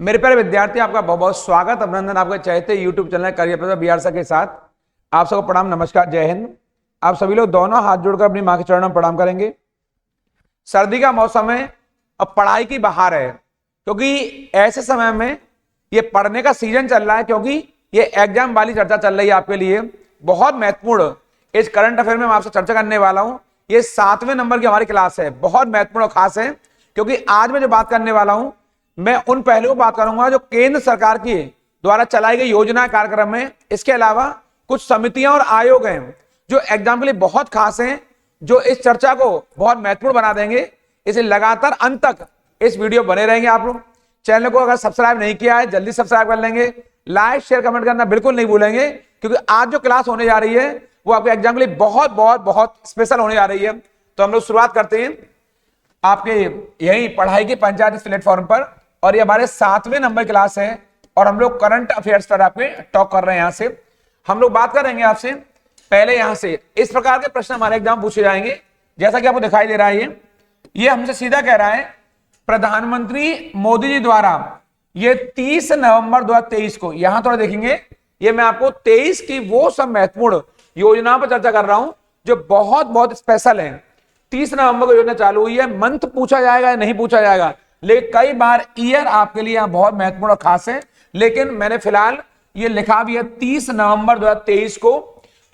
मेरे प्यारे विद्यार्थी, आपका बहुत बहुत स्वागत अभिनंदन आपके चाहते YouTube channel career professor B R sir के साथ। आप सबको प्रणाम, नमस्कार, जय हिंद। आप सभी लोग दोनों हाथ जोड़कर अपनी मां के चरणों में प्रणाम करेंगे। सर्दी का मौसम है और पढ़ाई की बहार है, क्योंकि ऐसे समय में ये पढ़ने का सीजन चल रहा है, क्योंकि ये एग्जाम वाली चर्चा चल रही है आपके लिए बहुत महत्वपूर्ण। इस करंट अफेयर में मैं आपसे चर्चा करने वाला हूं। ये 7वें नंबर की हमारी क्लास है, बहुत महत्वपूर्ण और खास है, क्योंकि आज मैं जो बात करने वाला हूं मैं उन पहलुओं बात करूंगा जो केंद्र सरकार की द्वारा चलाई गई योजना कार्यक्रम है। इसके अलावा कुछ समितियां और आयोग हैं जो एग्जाम के लिए बहुत खास हैं, जो इस चर्चा को बहुत महत्वपूर्ण बना देंगे। इसलिए लगातार अंत तक इस वीडियो बने रहेंगे। आप लोग चैनल को अगर सब्सक्राइब नहीं किया है जल्दी सब्सक्राइब कर लेंगे। लाइक शेयर कमेंट करना बिल्कुल नहीं भूलेंगे, क्योंकि आज जो क्लास होने जा रही है वो आपके एग्जाम के लिए बहुत बहुत बहुत स्पेशल होने जा रही है। तो हम लोग शुरुआत करते हैं आपके यही पढ़ाई की पंचायत इस प्लेटफॉर्म पर, और ये हमारे 7वें नंबर क्लास है और हम लोग करंट अफेयर्स पर आपके टॉक कर रहे हैं। यहां से हम लोग बात करेंगे आपसे पहले यहां से इस प्रकार के प्रश्न हमारे एग्जाम पूछे जाएंगे, जैसा कि आपको दिखाई दे रहा है। ये हमसे सीधा कह रहा है प्रधानमंत्री मोदी जी द्वारा ये 30 नवंबर 2023 को, यहां थोड़ा देखेंगे, ये मैं आपको 23 की वो सब महत्वपूर्ण योजनाओं पर चर्चा कर रहा हूं जो बहुत बहुत स्पेशल है। 30 नवंबर को योजना चालू हुई है। मंथ पूछा जाएगा या नहीं पूछा जाएगा, लेकिन कई बार ईयर आपके लिए यहां बहुत महत्वपूर्ण और खास है। लेकिन मैंने फिलहाल ये लिखा भी है 30 नवंबर 2023 को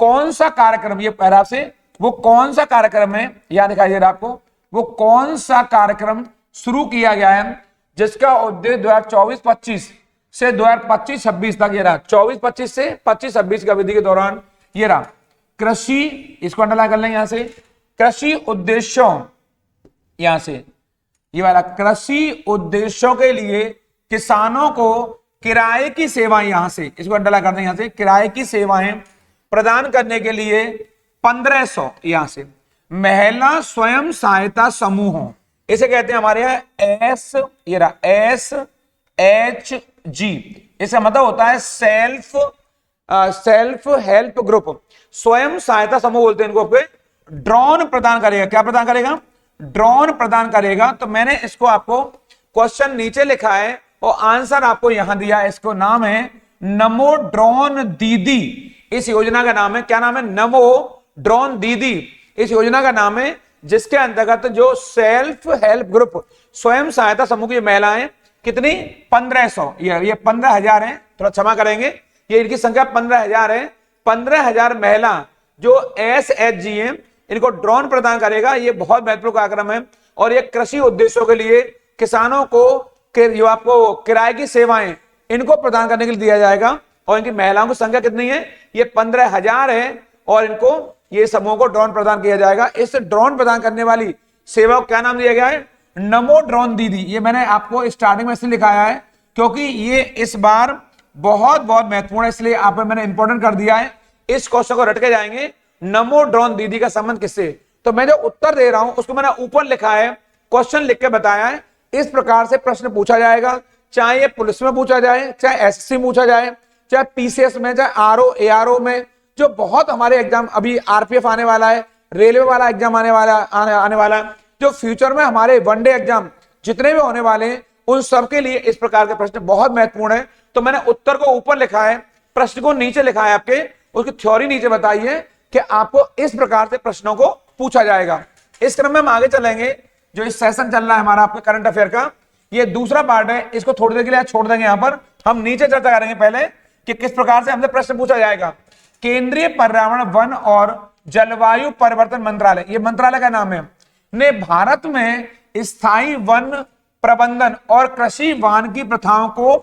कौन सा कार्यक्रम, ये पैराग्राफ से वो कौन सा कार्यक्रम है यहां दिखाई दे रहा है आपको, वो कौन सा कार्यक्रम शुरू किया गया है जिसका उद्देश्य 2024-25 से 2025-26 तक ये रहा। 24-25 से 25-26 की अवधि के दौरान ये रहा कृषि, इसको अंडरलाइन कर लेंगे यहां से, कृषि उद्देश्यों, यहां से ये वाला कृषि उद्देश्यों के लिए किसानों को किराए की सेवाएं, यहां से इसको अंडरलाइन कर देंगे, यहां से किराए की सेवाएं प्रदान करने के लिए 1500, यहां से महिला स्वयं सहायता समूहों, इसे कहते हैं हमारे यहाँ SHG। इसका मतलब होता है सेल्फ हेल्प ग्रुप, स्वयं सहायता समूह बोलते हैं इनको। ड्रोन प्रदान करेगा, क्या प्रदान करेगा? ड्रोन प्रदान करेगा। तो मैंने इसको आपको क्वेश्चन नीचे लिखा है और आंसर आपको यहां दिया। इसको नाम है नमो ड्रोन दीदी। इस योजना का नाम है, क्या नाम है? नमो ड्रोन दीदी इस योजना का नाम है, जिसके अंतर्गत जो सेल्फ हेल्प ग्रुप, स्वयं सहायता समूह की महिलाएं कितनी 1500, ये 15,000 है, थोड़ा क्षमा करेंगे, ये इनकी संख्या 15,000 है। 15,000 महिला जो SHG है इनको ड्रोन प्रदान करेगा। ये बहुत महत्वपूर्ण कार्यक्रम है और ये कृषि उद्देश्यों के लिए किसानों को जो आपको किराए की सेवाएं इनको प्रदान करने के लिए दिया जाएगा। और इनकी महिलाओं की संख्या कितनी है? ये 15,000 है और इनको ये समूह को ड्रोन प्रदान किया जाएगा। इस ड्रोन प्रदान करने वाली सेवा को क्या नाम दिया गया है? नमो ड्रोन दीदी। ये मैंने आपको स्टार्टिंग में इसलिए लिखाया है क्योंकि ये इस बार बहुत बहुत महत्वपूर्ण है, इसलिए आप मैंने इंपॉर्टेंट कर दिया है। इस क्वेश्चन को रट के जाएंगे, नमो ड्रोन दीदी का संबंध किससे? तो मैं जो उत्तर दे रहा हूं उसको मैंने ऊपर लिखा है, क्वेश्चन लिख के बताया है। इस प्रकार से प्रश्न पूछा जाएगा, चाहे ये पुलिस में पूछा जाए, चाहे एसएससी में पूछा जाए, चाहे पीसीएस में, चाहे आरओ एआरओ में, जो बहुत हमारे एग्जाम, अभी आरपीएफ आने वाला है, रेलवे वाला एग्जाम आने वाला है, जो फ्यूचर में हमारे वनडे एग्जाम जितने भी होने वाले हैं उन सबके लिए इस प्रकार के प्रश्न बहुत महत्वपूर्ण है। तो मैंने उत्तर को ऊपर लिखा है, प्रश्न को नीचे लिखा है, आपके उसकी थ्योरी नीचे बताई है कि आपको इस प्रकार से प्रश्नों को पूछा जाएगा। इस क्रम में हम आगे चलेंगे। जो इस सेशन चल रहा है हमारा आपके करंट अफेयर का, ये दूसरा पार्ट है, इसको थोड़ी देर के लिए छोड़ देंगे। यहां पर हम नीचे चर्चा करेंगे पहले कि किस प्रकार से हमसे प्रश्न पूछा जाएगा। केंद्रीय पर्यावरण वन और जलवायु परिवर्तन मंत्रालय, ये मंत्रालय का नाम है, ने भारत में स्थायी वन प्रबंधन और कृषि वानिकी प्रथाओं को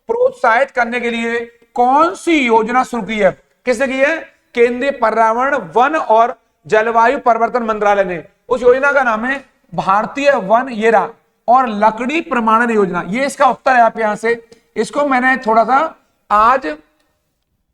प्रोत्साहित करने के लिए कौन सी योजना शुरू की है? किसने की है? केंद्रीय पर्यावरण वन और जलवायु परिवर्तन मंत्रालय ने। उस योजना का नाम है भारतीय वन येरा और लकड़ी प्रमाणन योजना। ये इसका उत्तर है। आप यहां से इसको मैंने थोड़ा सा आज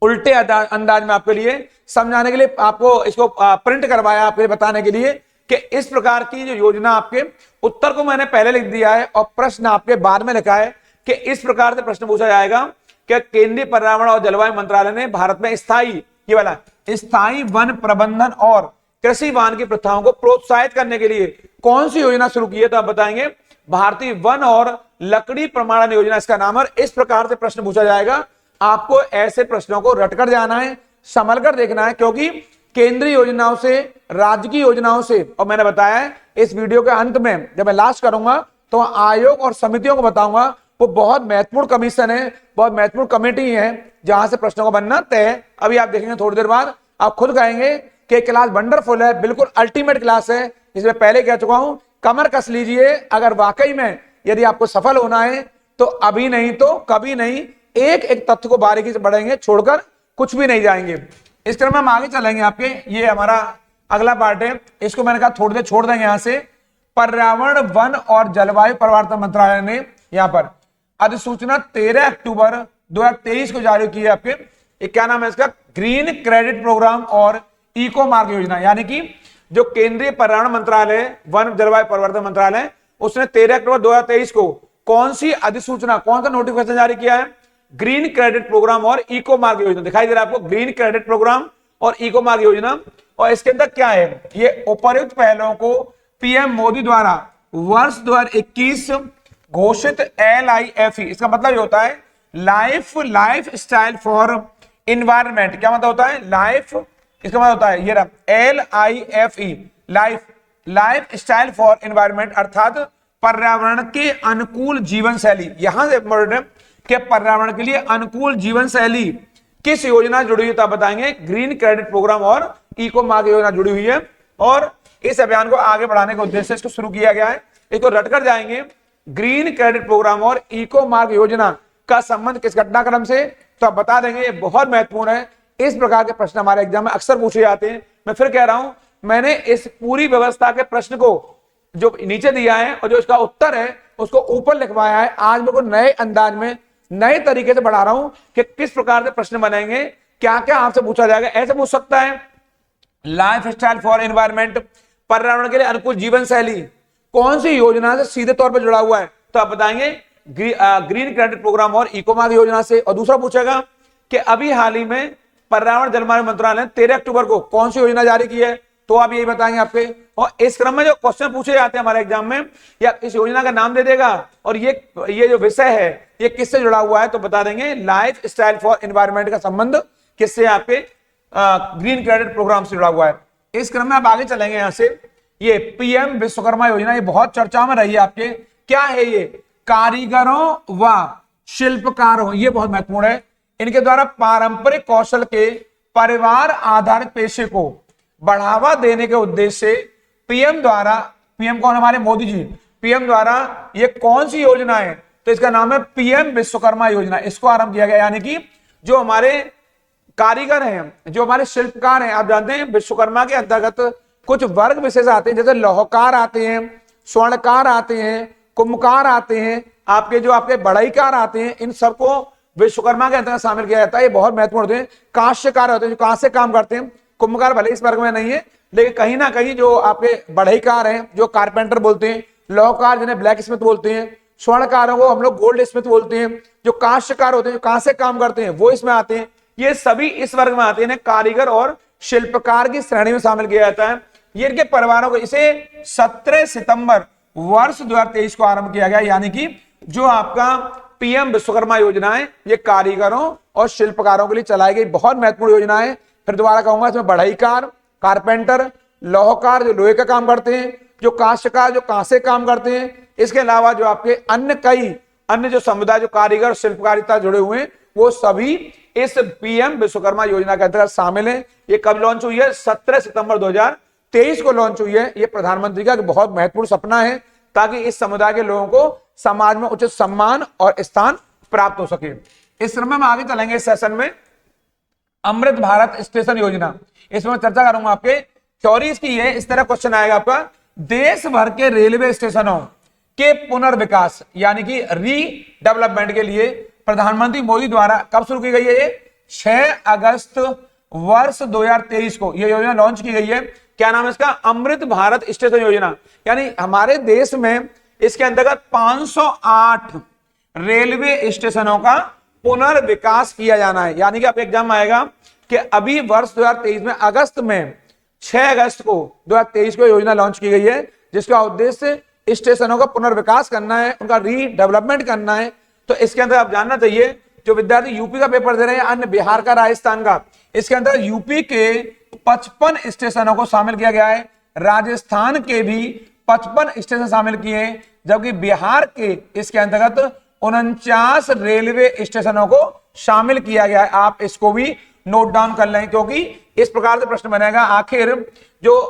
उल्टे अंदाज में आपके लिए समझाने के लिए आपको इसको प्रिंट करवाया, आपके बताने के लिए कि इस प्रकार की जो योजना, आपके उत्तर को मैंने पहले लिख दिया है और प्रश्न आपके बाद में लिखा है कि इस प्रकार से प्रश्न पूछा जाएगा कि केंद्रीय पर्यावरण और जलवायु मंत्रालय ने भारत में स्थायी, ये वाला स्थायी वन प्रबंधन और कृषि वानिकी प्रथाओं को प्रोत्साहित करने के लिए कौन सी योजना शुरू की है? तो आप बताएंगे भारतीय वन और लकड़ी प्रमाणन योजना इसका नाम है। इस प्रकार से प्रश्न पूछा जाएगा। आपको ऐसे प्रश्नों को रटकर जाना है, संभल कर देखना है, क्योंकि केंद्रीय योजनाओं से, राज्य की योजनाओं से, और मैंने बताया है इस वीडियो के अंत में जब मैं लास्ट करूंगा तो आयोग और समितियों को बताऊंगा, वो बहुत महत्वपूर्ण कमीशन है, बहुत महत्वपूर्ण कमेटी है जहां से प्रश्नों का बनना तय है। अभी आप देखेंगे थोड़ी देर बाद, आप खुद कहेंगे कि क्लास वंडरफुल है, बिल्कुल अल्टीमेट क्लास है। इसमें पहले कह चुका हूं, कमर कस लीजिए। अगर वाकई में यदि आपको सफल होना है तो अभी नहीं तो कभी नहीं, एक एक तथ्य को बारीकी से बढ़ेंगे, छोड़कर कुछ भी नहीं जाएंगे। इस क्रम में हम आगे चलेंगे। आपके ये हमारा अगला पार्ट है, इसको मैंने कहा थोड़ी देर छोड़ देंगे यहां से। पर्यावरण, वन और जलवायु परिवर्तन मंत्रालय ने यहां पर अधिसूचना 13 अक्टूबर 2023 को जारी की है। आपके क्या नाम है इसका, ग्रीन क्रेडिट प्रोग्राम और इको मार्ग योजना। यानी कि जो केंद्रीय पर्यावरण मंत्रालय, वन जलवायु परिवर्तन मंत्रालय, उसने 13 अक्टूबर 2023 को कौन सी अधिसूचना, कौन सा नोटिफिकेशन जारी किया है, ग्रीन क्रेडिट प्रोग्राम और इको मार्ग योजना। दिखाई दे रहा है आपको, ग्रीन क्रेडिट प्रोग्राम और इको मार्ग योजना। और इसके अंदर क्या है, ये उपर्युक्त पहलों को पीएम मोदी द्वारा वर्ष 2021 घोषित LIFE, इसका मतलब ये होता है लाइफ स्टाइल फॉर इन्वायरमेंट। क्या मतलब होता है लाइफ, इसका मतलब होता है ये रहा LIFE, life style for environment, अर्थात पर्यावरण के अनुकूल जीवन शैली। यहां से इम्पोर्टेंट कि पर्यावरण के लिए अनुकूल जीवन शैली किस योजना जुड़ी हुई है बताएंगे। ग्रीन क्रेडिट प्रोग्राम और इको मार्ग योजना जुड़ी हुई है, और इस अभियान को आगे बढ़ाने के उद्देश्य से इसको शुरू किया गया है। इसको रटकर जाएंगे, ग्रीन क्रेडिट प्रोग्राम और इको मार्ग योजना का संबंध किस घटनाक्रम से, तो आप बता देंगे। ये बहुत महत्वपूर्ण है। इस प्रकार के प्रश्न हमारे एग्जाम में अक्सर पूछे जाते हैं। मैं फिर कह रहा हूं, मैंने इस पूरी व्यवस्था के प्रश्न को जो नीचे दिया है और जो इसका उत्तर है उसको ऊपर लिखवाया है। आज मैं को नए अंदाज में, नए तरीके से बढ़ा रहा हूं कि किस प्रकार से प्रश्न बनेंगे, क्या क्या आपसे पूछा जाएगा। ऐसे पूछ सकता है लाइफ स्टाइल फॉर एनवायरमेंट, पर्यावरण के लिए अनुकूल जीवन शैली कौन सी योजना से सीधे तौर पर जुड़ा हुआ है, तो आप बताएंगे ग्रीन क्रेडिट प्रोग्राम और इको मार्ग योजना से। और दूसरा पूछेगा कि अभी हाल ही में पर्यावरण जलवायु मंत्रालय ने 13 अक्टूबर को कौन सी योजना जारी की है, तो आप यही बताएंगे आपके। और इस क्रम में जो क्वेश्चन पूछे जाते हैं हमारे एग्जाम में, या इस योजना का नाम दे देगा और ये जो विषय है ये किससे जुड़ा हुआ है, तो बता देंगे लाइफ स्टाइल फॉर एनवायरमेंट का संबंध किससे, आपके ग्रीन क्रेडिट प्रोग्राम से जुड़ा हुआ है। इस क्रम में आप आगे चलेंगे यहां से। ये पीएम विश्वकर्मा योजना, ये बहुत चर्चा में रही है आपके। क्या है ये, कारीगरों व शिल्पकारों, ये बहुत महत्वपूर्ण है। इनके द्वारा पारंपरिक कौशल के परिवार आधारित पेशे को बढ़ावा देने के उद्देश्य से पीएम द्वारा, पीएम कौन, हमारे मोदी जी, पीएम द्वारा ये कौन सी योजना है, तो इसका नाम है पीएम विश्वकर्मा योजना। इसको आरंभ किया गया। यानी कि जो हमारे कारीगर हैं, जो हमारे शिल्पकार हैं, आप जानते हैं विश्वकर्मा के अंतर्गत कुछ वर्ग विशेष आते हैं, जैसे लौहकार आते हैं, स्वर्णकार आते हैं, कुंभकार आते हैं, आपके जो आपके बढ़ईकार आते हैं, इन सबको विश्वकर्मा के अंतर्गत शामिल किया जाता है। ये बहुत महत्वपूर्ण होते हैं। कांस्यकार होते हैं, जो कांस्य काम करते हैं। कुंभकार भले इस वर्ग में नहीं है, लेकिन कहीं ना कहीं जो आपके बढ़ईकार हैं, जो कारपेंटर बोलते हैं, लौहकार जिन्हें ब्लैक स्मिथ बोलते हैं, स्वर्णकारों को हम लोग गोल्ड स्मिथ बोलते हैं, जो कांस्यकार होते हैं, जो कांस्य काम करते हैं, वो इसमें आते हैं। ये सभी इस वर्ग में आते हैं। कारीगर और शिल्पकार की श्रेणी में शामिल किया जाता है। ये इनके परिवारों को, इसे 17 सितंबर वर्ष 2023 को आरंभ किया गया। यानी कि जो आपका पीएम विश्वकर्मा योजना है, ये कारीगरों और शिल्पकारों के लिए चलाई गई बहुत महत्वपूर्ण योजना है। फिर दोबारा कहूंगा, इसमें बढ़ईकार, कारपेंटर, लौहकार जो लोहे का काम करते हैं, जो कांस्यकार जो कांसे काम करते हैं, इसके अलावा जो आपके अन्य कई अन्य जो समुदाय जो कारीगर और शिल्पकारिता जुड़े हुए हैं, वो सभी इस पीएम विश्वकर्मा योजना के अंतर्गत शामिल है। ये कब लॉन्च हुई है, 17 सितंबर 2023 को लॉन्च हुई है। ये प्रधानमंत्री का बहुत महत्वपूर्ण सपना है, ताकि इस समुदाय के लोगों को समाज में उचित सम्मान और स्थान प्राप्त हो सके। इस क्रम में हम आगे चलेंगे इस सेशन में। अमृत भारत स्टेशन योजना, इसमें चर्चा करूंगा। आपके थ्योरी इसकी है, इस तरह क्वेश्चन आएगा आपका, देश भर के रेलवे स्टेशनों के पुनर्विकास यानी कि रीडेवलपमेंट के लिए प्रधानमंत्री मोदी द्वारा कब शुरू की गई है, ये 6 अगस्त वर्ष 2023 को ये योजना लॉन्च की गई है। क्या नाम है इसका, अमृत भारत स्टेशन योजना। यानी हमारे देश में इसके अंतर्गत 508 रेलवे स्टेशनों का पुनर्विकास किया जाना है। यानी कि आप एग्जाम आएगा कि अभी वर्ष 2023 में अगस्त में 6 अगस्त को 2023 को योजना लॉन्च की गई है, जिसका उद्देश्य स्टेशनों का पुनर्विकास करना है, उनका रीडेवलपमेंट करना है। तो इसके अंदर आप जानना चाहिए, जो विद्यार्थी यूपी का पेपर दे रहे हैं, अन्य बिहार का, राजस्थान का, इसके अंदर यूपी के 55 स्टेशनों को शामिल किया गया है, राजस्थान के भी 55 स्टेशन शामिल किए हैं, जबकि बिहार के इसके अंतर्गत 49 रेलवे स्टेशनों को शामिल किया गया है। आप इसको भी नोट डाउन कर लें, क्योंकि इस प्रकार से प्रश्न बनेगा, आखिर जो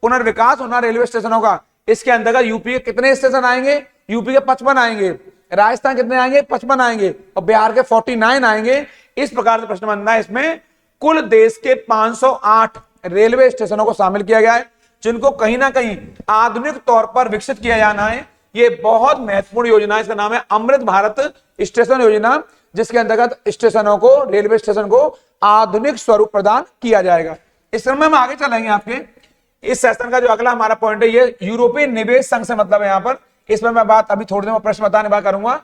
पुनर्विकास होना रेलवे स्टेशनों का, इसके अंतर्गत यूपी के कितने स्टेशन आएंगे? यूपी के 55 आएंगे, राजस्थान कितने आएंगे? 55 आएंगे, और बिहार के 49 आएंगे। इस प्रकार से प्रश्न बनना है। इसमें कुल देश के 508 रेलवे स्टेशनों को शामिल किया गया है, जिनको कहीं ना कहीं आधुनिक तौर पर विकसित किया जाना है। ये बहुत महत्वपूर्ण योजना है, इसका नाम है अमृत भारत स्टेशन योजना, जिसके अंतर्गत स्टेशनों को, रेलवे स्टेशन को आधुनिक स्वरूप प्रदान किया जाएगा। इस क्रम में हम आगे चलेंगे। आपके इस सेशन का जो अगला हमारा पॉइंट है, ये यूरोपीय निवेश संघ से मतलब है यहाँ पर, इसमें मैं बात अभी थोड़ी देर में प्रश्न बताने बात करूंगा।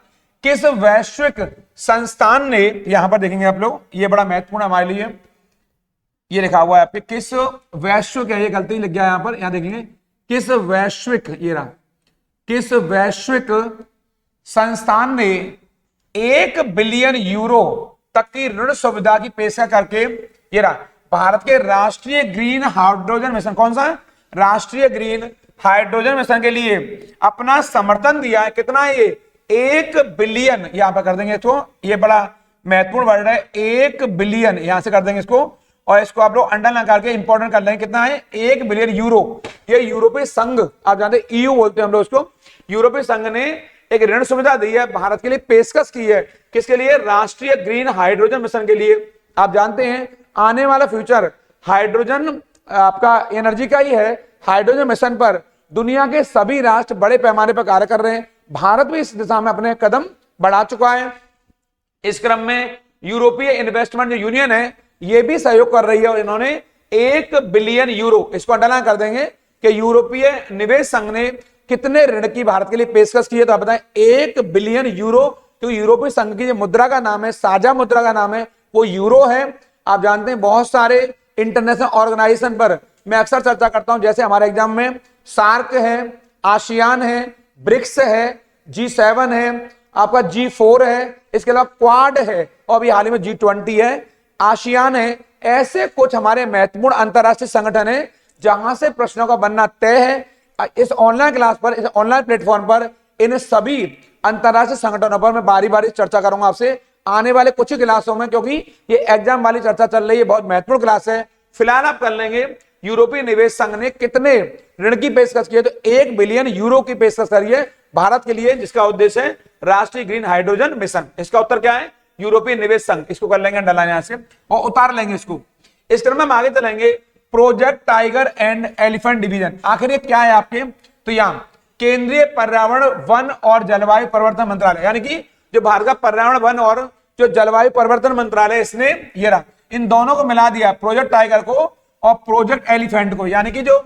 किस वैश्विक संस्थान ने, यहां पर देखेंगे आप लोग, ये बड़ा महत्वपूर्ण हमारे लिए, ये लिखा हुआ है आपके, किस वैश्विक है, ये गलती लिख गया यहां पर, यहां देखेंगे, किस वैश्विक, ये रहा, किस वैश्विक संस्थान ने 1 बिलियन यूरो तक की ऋण सुविधा की पेशकश करके, ये रहा, भारत के राष्ट्रीय ग्रीन हाइड्रोजन मिशन, कौन सा? राष्ट्रीय ग्रीन हाइड्रोजन मिशन के लिए अपना समर्थन दिया है। कितना है ये? 1 बिलियन, यहां पर कर देंगे इसको, ये बड़ा महत्वपूर्ण वर्ड है, 1 बिलियन, यहां से कर देंगे इसको, और इसको आप लोग अंडरलाइन करके इंपॉर्टेंट कर लेंगे। कितना है? 1 बिलियन यूरो। ये यूरोपीय संघ, आप जानते हैं ईयू बोलते हैं हम लोग इसको, यूरोपीय संघ ने एक ऋण सुविधा दी है, भारत के लिए पेशकश की है। किसके लिए? राष्ट्रीय ग्रीन हाइड्रोजन मिशन के लिए। आप जानते हैं आने वाला फ्यूचर हाइड्रोजन आपका एनर्जी का ही है। हाइड्रोजन मिशन पर दुनिया के सभी राष्ट्र बड़े पैमाने पर कार्य कर रहे हैं, भारत भी इस दिशा में अपने कदम बढ़ा चुका है। इस क्रम में यूरोपीय इन्वेस्टमेंट जो यूनियन है, ये भी सहयोग कर रही है, और इन्होंने 1 बिलियन यूरो, इसको अंडरलाइन कर देंगे कि यूरोपीय निवेश संघ ने कितने ऋण की भारत के लिए पेशकश की है, तो आप बताएं 1 बिलियन यूरो। क्योंकि यूरोपीय संघ की जो मुद्रा का नाम है, साझा मुद्रा का नाम है, वो यूरो है। आप जानते हैं बहुत सारे इंटरनेशनल ऑर्गेनाइजेशन पर मैं अक्सर चर्चा करता हूं, जैसे हमारे एग्जाम में सार्क है, आसियान है, ब्रिक्स है, G7 है, आपका G4 है, इसके अलावा क्वाड है, और अभी हाल ही में G20 है, आसियान है। ऐसे कुछ हमारे महत्वपूर्ण अंतरराष्ट्रीय संगठन है जहां से प्रश्नों का बनना तय है। इस ऑनलाइन क्लास पर, इस ऑनलाइन प्लेटफॉर्म पर इन सभी अंतरराष्ट्रीय संगठनों पर मैं बारी बारी चर्चा करूंगा आपसे आने वाले कुछ ही क्लासों में, क्योंकि ये एग्जाम वाली चर्चा चल रही है, बहुत महत्वपूर्ण क्लास है। फिलहाल आप कर लेंगे यूरोपीय निवेश संघ ने कितने ऋण की पेशकश की है, तो 1 बिलियन यूरो की पेशकश करी है भारत के लिए, जिसका उद्देश्य है राष्ट्रीय ग्रीन हाइड्रोजन मिशन। इसका उत्तर क्या है? यूरोपीय निवेश संघ। इसको कर लेंगे अंडरलाइन यहां से और उतार लेंगे इसको। इस क्रम में हम आगे चलेंगे। Project tiger and elephant division, आखिर ये क्या है आपके? तो यहां केंद्रीय पर्यावरण, वन और जलवायु परिवर्तन मंत्रालय, यानी कि जो भारत का पर्यावरण, वन और जो जलवायु परिवर्तन मंत्रालय, इसने ये रहा, इन दोनों को मिला दिया, प्रोजेक्ट टाइगर को और प्रोजेक्ट एलिफेंट को। यानी कि जो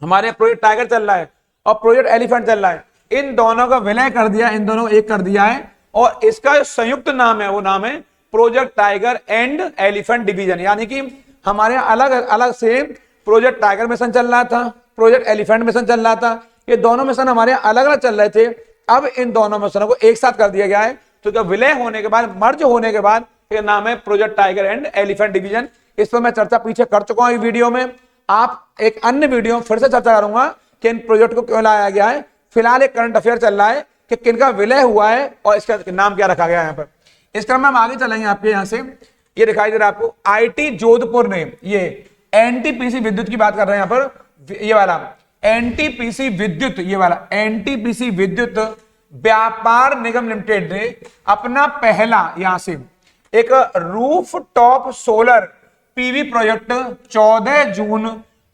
हमारे प्रोजेक्ट टाइगर चल रहा है और प्रोजेक्ट एलिफेंट चल रहा है, इन दोनों का विलय कर दिया, इन दोनों को एक कर दिया है, और इसका जो संयुक्त नाम है वो नाम है project tiger and elephant division. यानी कि हमारे अलग अलग से प्रोजेक्ट टाइगर मिशन चल रहा था, प्रोजेक्ट एलिफेंट मिशन चल रहा था, ये दोनों मिशन हमारे अलग अलग चल रहे थे। अब इन दोनों मिशनों को एक साथ कर दिया गया है, तो विलय होने के बाद, मर्ज होने के बाद, ये नाम है project tiger and elephant division. इस पर मैं चर्चा पीछे कर चुका हूं वीडियो में। आप एक अन्य वीडियो फिर से चर्चा करूंगा कि इन प्रोजेक्ट को क्यों लाया गया है। फिलहाल एक करंट अफेयर चल रहा है कि किनका विलय हुआ है और इसका नाम क्या रखा गया है यहाँ पर। इस क्रम में हम आगे चलेंगे। आपके यहाँ से ये दिखाई दे रहा है आपको, आईटी जोधपुर ने, ये एनटीपीसी विद्युत की बात कर रहे हैं यहाँ पर, ये वाला एनटीपीसी विद्युत, ये वाला एनटीपीसी विद्युत व्यापार निगम लिमिटेड ने अपना पहला यहां से एक roof top solar PV project 14 जून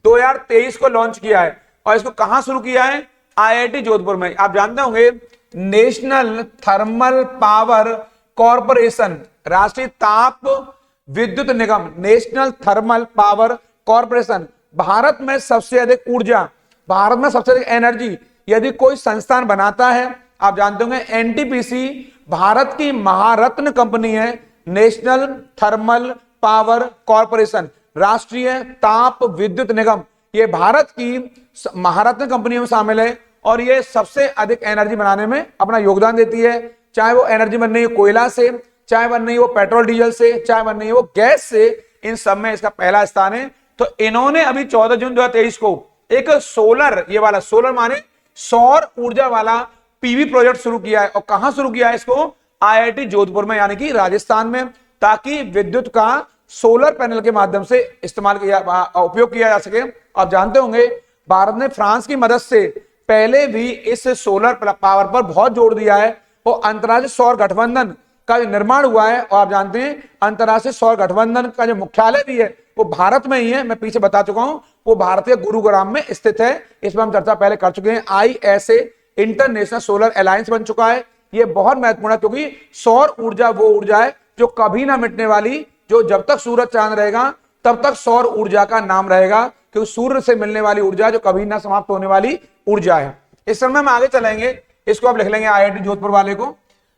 2023 को लॉन्च किया है। और इसको कहां शुरू किया है? आईआईटी जोधपुर में। आप जानते होंगे नेशनल थर्मल पावर कॉर्पोरेशन, राष्ट्रीय ताप विद्युत निगम, national thermal power corporation, Bharat में सबसे अधिक ऊर्जा, भारत में सबसे अधिक एनर्जी यदि कोई संस्थान बनाता है, आप जानते होंगे एनटीपीसी भारत की महारत्न कंपनी है। नेशनल थर्मल पावर कॉर्पोरेशन, राष्ट्रीय ताप विद्युत निगम, ये भारत की महारत्न कंपनियों में शामिल है और ये सबसे अधिक एनर्जी बनाने में अपना योगदान देती है, चाहे वो एनर्जी बन रही है कोयला से, चाहे बन रही है वो पेट्रोल डीजल से, चाहे बन रही है वो गैस से, इन सब में इसका पहला स्थान है। तो इन्होंने अभी 14 जून 2023 को एक सोलर, ये वाला सोलर माने सौर ऊर्जा वाला पीवी प्रोजेक्ट शुरू किया है। और कहां शुरू किया है इसको? आईआईटी जोधपुर में, यानी कि राजस्थान में, ताकि विद्युत का सोलर पैनल के माध्यम से इस्तेमाल किया, उपयोग किया जा सके। आप जानते होंगे भारत ने फ्रांस की मदद से पहले भी इस सोलर पावर पर बहुत जोर दिया है और अंतर्राष्ट्रीय सौर गठबंधन का जो निर्माण हुआ है, और आप जानते हैं अंतर्राष्ट्रीय सौर गठबंधन का जो मुख्यालय भी है वो भारत में ही है, मैं पीछे बता चुका हूं, वो भारत के गुरुग्राम में स्थित है। इस पर हम चर्चा पहले कर चुके हैं। ISA इंटरनेशनल सोलर अलायंस बन चुका है। ये बहुत महत्वपूर्ण है क्योंकि सौर ऊर्जा वो ऊर्जा है जो कभी ना मिटने वाली, जो जब तक सूरज चांद रहेगा तब तक सौर ऊर्जा का नाम रहेगा, क्योंकि सूर्य से मिलने वाली ऊर्जा जो कभी ना समाप्त होने वाली ऊर्जा है। इस समय हम आगे चलेंगे, इसको आप लिख लेंगे IIT जोधपुर वाले को।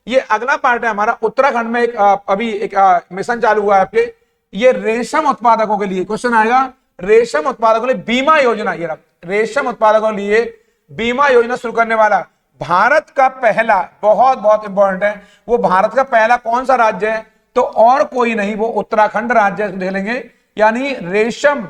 ये अगला पार्ट है हमारा। उत्तराखंड में अभी एक मिशन चालू हुआ है आपके, ये रेशम उत्पादकों के लिए क्वेश्चन आएगा। रेशम उत्पादकों के लिए बीमा योजना, ये रेशम उत्पादकों के लिए बीमा योजना शुरू करने वाला भारत का पहला, बहुत बहुत इंपॉर्टेंट है, वो भारत का पहला कौन सा राज्य है? तो और कोई नहीं, वो उत्तराखंड राज्य है, देख लेंगे। यानी रेशम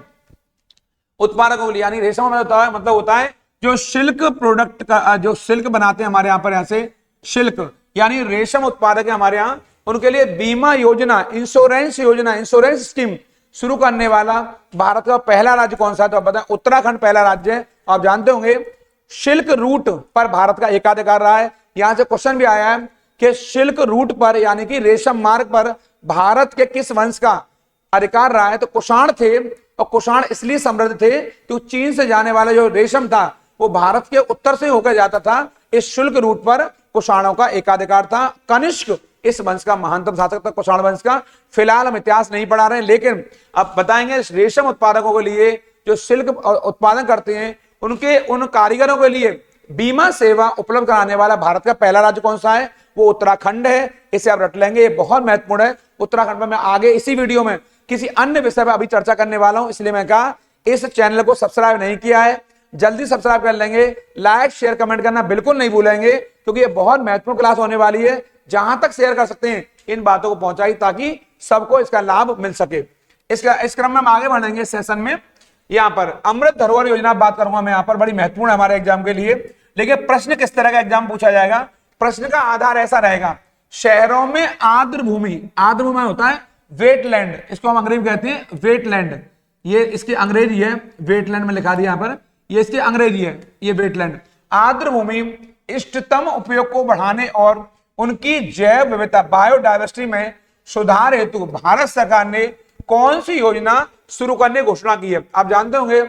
उत्पादकों के लिए, यानी रेशम में होता है, मतलब होता है जो सिल्क प्रोडक्ट का, जो सिल्क बनाते हैं हमारे यहाँ पर, ऐसे सिल्क, यानी रेशम उत्पादक है हमारे यहाँ, उनके लिए बीमा योजना, इंश्योरेंस योजना, इंश्योरेंस स्कीम शुरू करने वाला भारत का पहला राज्य कौन सा है? तो आप बताएं, उत्तराखंड पहला राज्य है। आप जानते होंगे सिल्क रूट पर भारत का एकाधिकार रहा है। यहां से क्वेश्चन भी आया है कि सिल्क रूट पर, यानी कि रेशम मार्ग पर भारत के किस वंश का अधिकार रहा है? तो कुषाण थे, और कुषाण इसलिए समृद्ध थे क्योंकि चीन से जाने वाला जो रेशम था वो भारत के उत्तर से होकर जाता था। इस शुल्क रूट पर कुषाणों का एकाधिकार था। कनिष्क इस वंश का महानतम शासक था, कुषाण वंश का। फिलहाल हम इतिहास नहीं पढ़ा रहे हैं, लेकिन अब बताएंगे रेशम उत्पादकों के लिए जो सिल्क उत्पादन करते हैं, उनके उन कारीगरों के लिए बीमा सेवा उपलब्ध कराने वाला भारत का पहला राज्य कौन सा है? वो उत्तराखंड है। इसे आप रट लेंगे, ये बहुत महत्वपूर्ण है। उत्तराखंड में मैं आगे इसी वीडियो में किसी अन्य विषय पर अभी चर्चा करने वाला हूं, इसलिए मैं कहा इस चैनल को सब्सक्राइब नहीं किया है, जल्दी सब्सक्राइब कर लेंगे। लाइक शेयर कमेंट करना बिल्कुल नहीं भूलेंगे, क्योंकि ये बहुत महत्वपूर्ण क्लास होने वाली है। जहां तक शेयर कर सकते हैं इन बातों को पहुंचाई, ताकि सबको इसका लाभ मिल सके। इस क्रम में हम आगे बढ़ेंगे सेशन में। यहां पर अमृत धरोहर योजना बात करूंगा मैं, यहां पर बड़ी महत्वपूर्ण है हमारे एग्जाम के लिए। लेकिन प्रश्न किस तरह का एग्जाम पूछा जाएगा? प्रश्न का आधार ऐसा रहेगा, शहरों में आर्द्र भूमि, आर्द्र भूमि होता है वेटलैंड, इसको हम अंग्रेजी कहते हैं वेटलैंड। ये इसकी अंग्रेजी है, वेटलैंड में लिखा दिया यहां पर, ये इसकी अंग्रेजी है, ये वेटलैंड। आर्द्र भूमि इष्टतम उपयोग को बढ़ाने और उनकी जैव विविधता, बायोडायवर्सिटी में सुधार हेतु भारत सरकार ने कौन सी योजना शुरू करने की घोषणा की है? आप जानते होंगे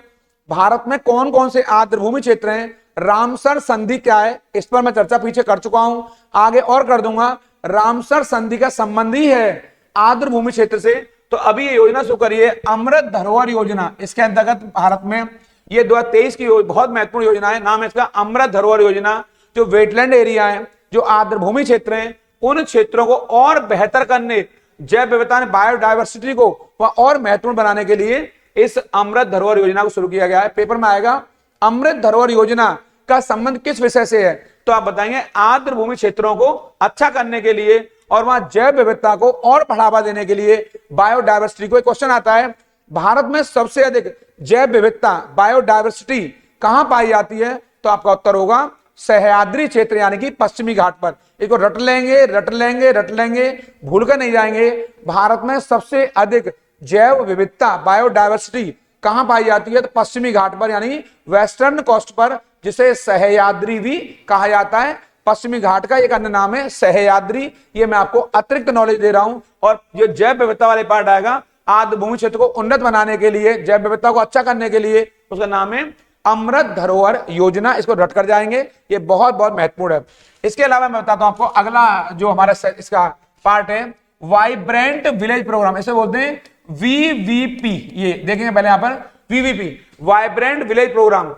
भारत में कौन कौन से आर्द्र भूमि क्षेत्र हैं। रामसर संधि क्या है, इस पर मैं चर्चा पीछे कर चुका हूं, आगे और कर दूंगा। रामसर संधि का संबंध ही है आर्द्र भूमि क्षेत्र से। तो अभी ये योजना शुरू करी है अमृत धरोहर योजना। इसके अंतर्गत भारत में ये 2023 की बहुत महत्वपूर्ण योजना है, नाम है इसका अमृत धरोहर योजना। जो वेटलैंड एरिया है, जो आर्द्र भूमि क्षेत्र हैं, उन क्षेत्रों को और बेहतर करने, जैव विविधता, बायोडायवर्सिटी को वह और महत्वपूर्ण बनाने के लिए इस अमृत धरोहर योजना को शुरू किया गया है। पेपर में आएगा अमृत धरोहर योजना का संबंध किस विषय से है? तो आप बताएंगे आर्द्र भूमि क्षेत्रों को अच्छा करने के लिए और वहां जैव विविधता को और बढ़ावा देने के लिए, बायोडायवर्सिटी को। क्वेश्चन आता है भारत में सबसे अधिक जैव विविधता, बायोडायवर्सिटी कहां पाई जाती है? तो आपका उत्तर होगा सह्याद्री क्षेत्र, यानी कि पश्चिमी घाट पर। इसको रट लेंगे, रट लेंगे, रट लेंगे, भूलकर नहीं जाएंगे। भारत में सबसे अधिक जैव विविधता, बायोडायवर्सिटी कहां पाई जाती है? तो पश्चिमी घाट पर, यानी वेस्टर्न कोस्ट पर, जिसे सह्याद्री भी कहा जाता है। पश्चिमी घाट का एक अन्य नाम है सह्याद्री। ये मैं आपको अतिरिक्त नॉलेज दे रहा हूं। और ये जैव विविधता वाले पार्ट आएगा आर्द्र भूमि क्षेत्र को उन्नत बनाने के लिए, जैव विविधता को अच्छा करने के लिए, उसका नाम है अमृत धरोहर योजना। इसको रट कर जाएंगे, ये बहुत बहुत महत्वपूर्ण है। इसके अलावा मैं बताता हूं आपको अगला जो हमारा इसका पार्ट है, वाइब्रेंट विलेज प्रोग्राम, इसे बोलते हैं VVP। ये देखेंगे पहले यहां पर VVP, वाइब्रेंट विलेज प्रोग्राम।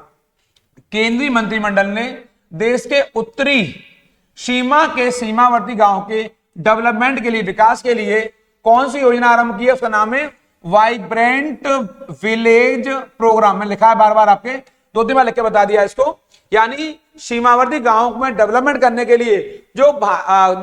केंद्रीय मंत्रिमंडल ने देश के उत्तरी सीमा के सीमावर्ती गांव के डेवलपमेंट के लिए, विकास के लिए कौन सी योजना आरंभ की है? उसका नाम है वाइब्रेंट विलेज प्रोग्राम। में लिखा है बार बार, आपके 2-3 बार लिख के बता दिया इसको। यानी सीमावर्ती गांवों में डेवलपमेंट करने के लिए जो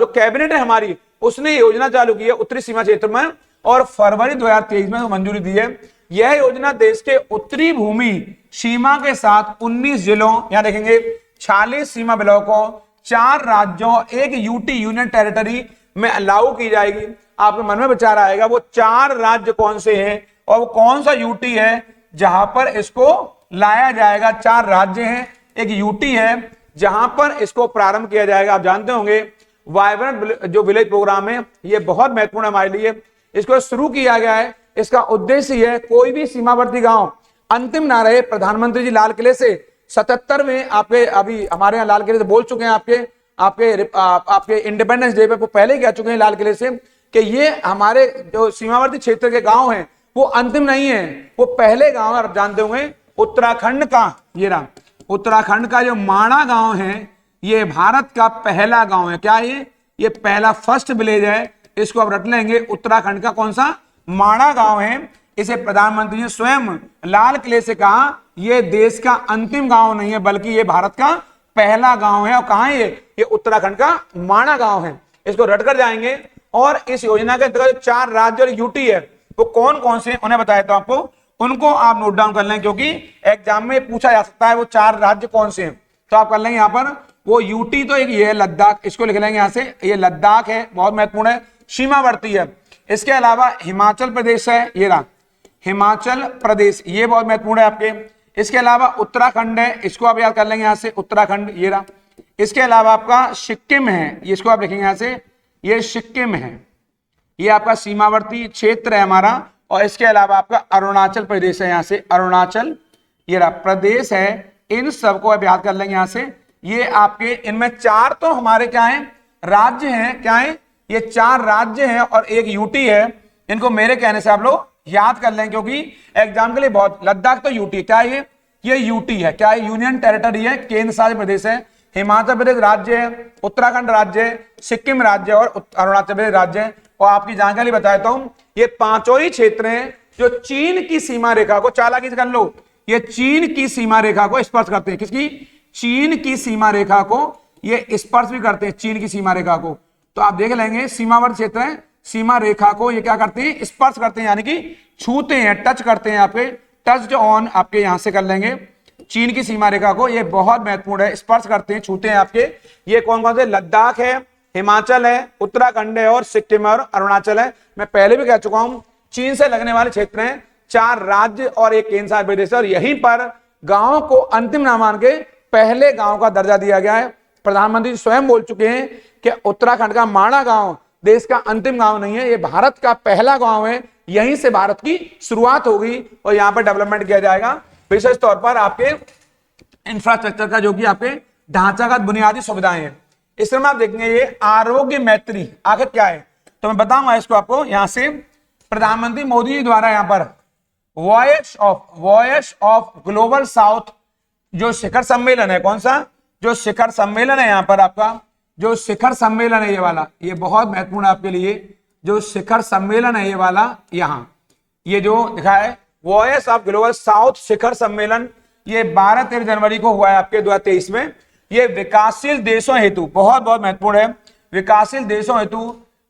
कैबिनेट है हमारी, उसने योजना चालू की है उत्तरी सीमा क्षेत्र में, और फरवरी 2023 में मंजूरी दी है। यह योजना देश के उत्तरी भूमि सीमा के साथ 19 जिलों, यहां देखेंगे 46 सीमा ब्लॉकों, 4 राज्यों, 1 यूटी यूनियन टेरिटरी में लागू की जाएगी। आपके मन में विचार आएगा वो 4 राज्य कौन से हैं और वो कौन सा यूटी है जहां पर इसको लाया जाएगा। 4 राज्य हैं, एक यूटी है जहां पर इसको प्रारंभ किया जाएगा। आप जानते होंगे वाइब्रेंट जो विलेज प्रोग्राम है ये बहुत महत्वपूर्ण है हमारे लिए। इसको शुरू किया गया है, इसका उद्देश्य है कोई भी सीमावर्ती गांव अंतिम ना रहे। प्रधानमंत्री जी लाल किले से 77वें आपके अभी हमारे यहाँ लाल किले से बोल चुके हैं, आपके इंडिपेंडेंस डे पे पहले ही कह चुके हैं लाल किले से कि ये हमारे जो सीमावर्ती क्षेत्र के गांव हैं वो अंतिम नहीं है, वो पहले गांव है। आप जानते होंगे उत्तराखंड का, ये रहा उत्तराखंड का जो माणा गांव है, ये भारत का पहला गांव है। क्या ये पहला फर्स्ट विलेज है, इसको आप रट लेंगे। उत्तराखंड का कौन सा माणा गांव है। इसे प्रधानमंत्री ने स्वयं लाल किले से कहा ये देश का अंतिम गांव नहीं है बल्कि ये भारत का पहला गांव है। और कहां है ये उत्तराखंड का माणा गांव है। इसको रट कर जाएंगे। और इस योजना के अंतर्गत 4 राज्य और यूटी है, वो कौन कौन से उन्हें बताया था आपको, उनको आप नोट डाउन कर लें क्योंकि एग्जाम में पूछा जा सकता है वो 4 राज्य कौन से हैं। तो आप कर लेंगे यहां पर वो यूटी, तो एक ये है लद्दाख, इसको लिख लेंगे यहां से, ये लद्दाख है, बहुत महत्वपूर्ण है, सीमावर्ती है। इसके अलावा हिमाचल प्रदेश है, ये रहा हिमाचल प्रदेश, ये बहुत महत्वपूर्ण है आपके। इसके अलावा उत्तराखंड है, इसको आप याद कर लेंगे यहां से, उत्तराखंड ये रहा। इसके अलावा आपका सिक्किम है, इसको आप लिखेंगे यहां से, ये सिक्किम है, ये आपका सीमावर्ती क्षेत्र है हमारा। और इसके अलावा आपका अरुणाचल प्रदेश है, यहां से अरुणाचल ये रहा प्रदेश है। इन सबको आप याद कर लेंगे यहां से। ये आपके इनमें 4 तो हमारे क्या है राज्य हैं, क्या है ये 4 राज्य हैं और एक यूटी है। इनको मेरे कहने से आप लोग याद कर लें क्योंकि एग्जाम के लिए बहुत, लद्दाख तो यूटी, क्या ये यूटी है, क्या है यूनियन टेरिटरी है, केंद्र शासित प्रदेश है। हिमाचल प्रदेश राज्य है, उत्तराखंड राज्य है, सिक्किम राज्य और अरुणाचल प्रदेश राज्य है। और आपकी जानकारी बताता हूं, ये 5 ही क्षेत्र हैं जो चीन की सीमा रेखा को, चालाकी से कर लो, ये चीन की सीमा रेखा को स्पर्श करते हैं। किसकी? चीन की सीमा रेखा को ये स्पर्श भी करते हैं, चीन की सीमा रेखा को। तो आप देख लेंगे सीमावर्ती क्षेत्र है, सीमा रेखा को ये क्या करते हैं, स्पर्श करते हैं, यानी कि छूते हैं, टच करते हैं। आपके टच ऑन आपके यहां से कर लेंगे चीन की सीमा रेखा को, ये बहुत महत्वपूर्ण है, स्पर्श करते हैं, छूते हैं आपके। ये कौन कौन से? लद्दाख है, हिमाचल है, उत्तराखंड है और सिक्किम और अरुणाचल है। मैं पहले भी कह चुका हूं चीन से लगने वाले क्षेत्र हैं, 4 राज्य और एक केंद्र शासित प्रदेश है। और यहीं पर गांव को अंतिम ना मान के पहले गांव का दर्जा दिया गया है। प्रधानमंत्री स्वयं बोल चुके हैं कि उत्तराखंड का माणा गांव देश का अंतिम गांव नहीं है, ये भारत का पहला गांव है, यहीं से भारत की शुरुआत होगी और यहां पर डेवलपमेंट किया जाएगा। विशेष तौर पर आपके इंफ्रास्ट्रक्चर का, जो कि आपके ढांचागत बुनियादी सुविधाएं हैं। इसमें आप देखेंगे ये आरोग्य मैत्री आखिर क्या है, तो मैं बताऊंगा इसको आपको। यहां से प्रधानमंत्री मोदी जी द्वारा यहां पर वॉयस ऑफ ग्लोबल साउथ जो शिखर सम्मेलन है, कौन सा जो शिखर सम्मेलन है, यहां पर आपका जो शिखर सम्मेलन है ये वाला, ये बहुत महत्वपूर्ण है आपके लिए। जो शिखर सम्मेलन है ये वाला, यहां ये जो दिखा है वॉयस ऑफ ग्लोबल साउथ शिखर सम्मेलन, ये 12-13 जनवरी को हुआ है आपके 2023 में। ये विकासशील देशों हेतु बहुत बहुत महत्वपूर्ण है। विकासशील देशों हेतु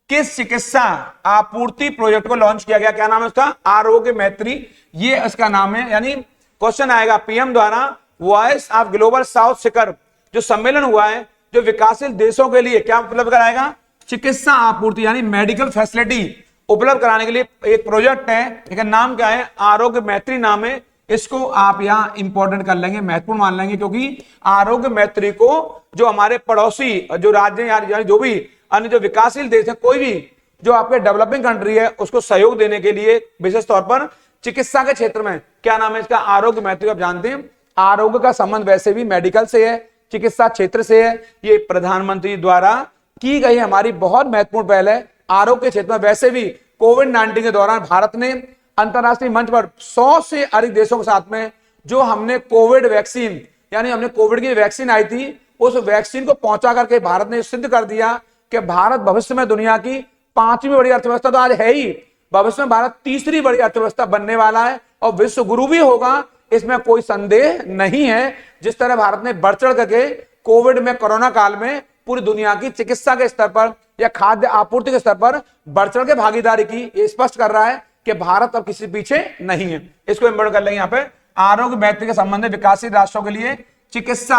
किस चिकित्सा आपूर्ति प्रोजेक्ट को लॉन्च किया गया? क्या नाम है उसका? आरोग्य मैत्री, ये इसका नाम है। यानी क्वेश्चन आएगा पीएम द्वारा वॉइस ऑफ ग्लोबल साउथ शिखर जो सम्मेलन हुआ है, जो विकासशील देशों के लिए क्या उपलब्ध कराएगा? चिकित्सा आपूर्ति यानी मेडिकल फैसिलिटी उपलब्ध कराने के लिए एक प्रोजेक्ट है, लेकिन नाम क्या है? आरोग्य मैत्री नाम है। इसको आप यहां इंपॉर्टेंट कर लेंगे, महत्वपूर्ण मान लेंगे, क्योंकि आरोग्य मैत्री को जो हमारे पड़ोसी जो राज्य यानी जो भी अन्य जो विकासशील देश है, कोई भी जो आपके डेवलपिंग कंट्री है, उसको सहयोग देने के लिए विशेष तौर पर चिकित्सा के क्षेत्र में क्या नाम है इसका? आरोग्य मैत्री। आप जानते हैं आरोग्य का संबंध वैसे भी मेडिकल से है, चिकित्सा क्षेत्र से है। ये प्रधानमंत्री द्वारा की गई हमारी बहुत महत्वपूर्ण पहल है आरोग्य क्षेत्र में। वैसे भी कोविड-19 के दौरान भारत ने अंतरराष्ट्रीय मंच पर 100 से अधिक देशों के साथ में जो हमने कोविड वैक्सीन यानी हमने कोविड की वैक्सीन आई थी, उस वैक्सीन को पहुंचा करके भारत ने सिद्ध कर दिया कि भारत भविष्य में दुनिया की 5वीं बड़ी अर्थव्यवस्था तो आज है ही, भविष्य में भारत 3री बड़ी अर्थव्यवस्था बनने वाला है और विश्व गुरु भी होगा। इसमें कोई संदेह नहीं है। जिस तरह भारत ने बढ़ चढ़ करके कोविड में, कोरोना काल में पूरी दुनिया की चिकित्सा के स्तर पर या खाद्य आपूर्ति के स्तर पर बढ़ चढ़ के भागीदारी की, ये स्पष्ट कर रहा है कि भारत अब किसी पीछे नहीं है। इसको इम्पोर्ट कर लेंगे यहाँ पे, आरोग्य बेहतरी के संबंध में विकासशील राष्ट्रों के लिए चिकित्सा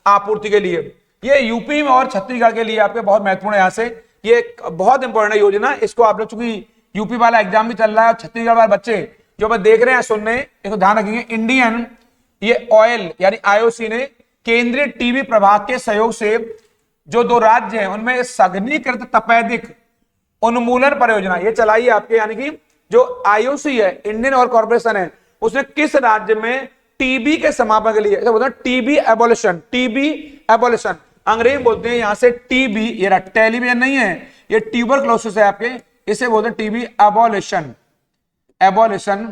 आपूर्ति के लिए। ये यूपी में और छत्तीसगढ़ के लिए आपके बहुत महत्वपूर्ण है। यहाँ से ये बहुत इंपॉर्टेंट योजना, इसको आप लोग, चूंकि यूपी वाला एग्जाम भी चल रहा है और छत्तीसगढ़ वाले बच्चे जो मैं देख रहे हैं, सुन रहे हैं, इसको ध्यान रखेंगे। इंडियन ये ऑयल यानी आईओसी ने केंद्रीय टीबी प्रभाग के सहयोग से जो 2 राज्य हैं उनमें सघनीकृत तपेदिक उन्मूलन परियोजना ये चलाई है आपके, यानी कि जो आईओसी है, इंडियन ऑयल कॉर्पोरेशन है, उसने किस राज्य में टीबी के समापन के लिए, ऐसा बोलते हैं टीबी एबोलिशन, टीबी एबोलिशन अंग्रेजी में बोलते हैं। यहां से टीबी, ये टेलीविजन नहीं है, ये ट्यूबरक्लोसिस है आपके, इसे बोलते हैं TB abolition. Abolition,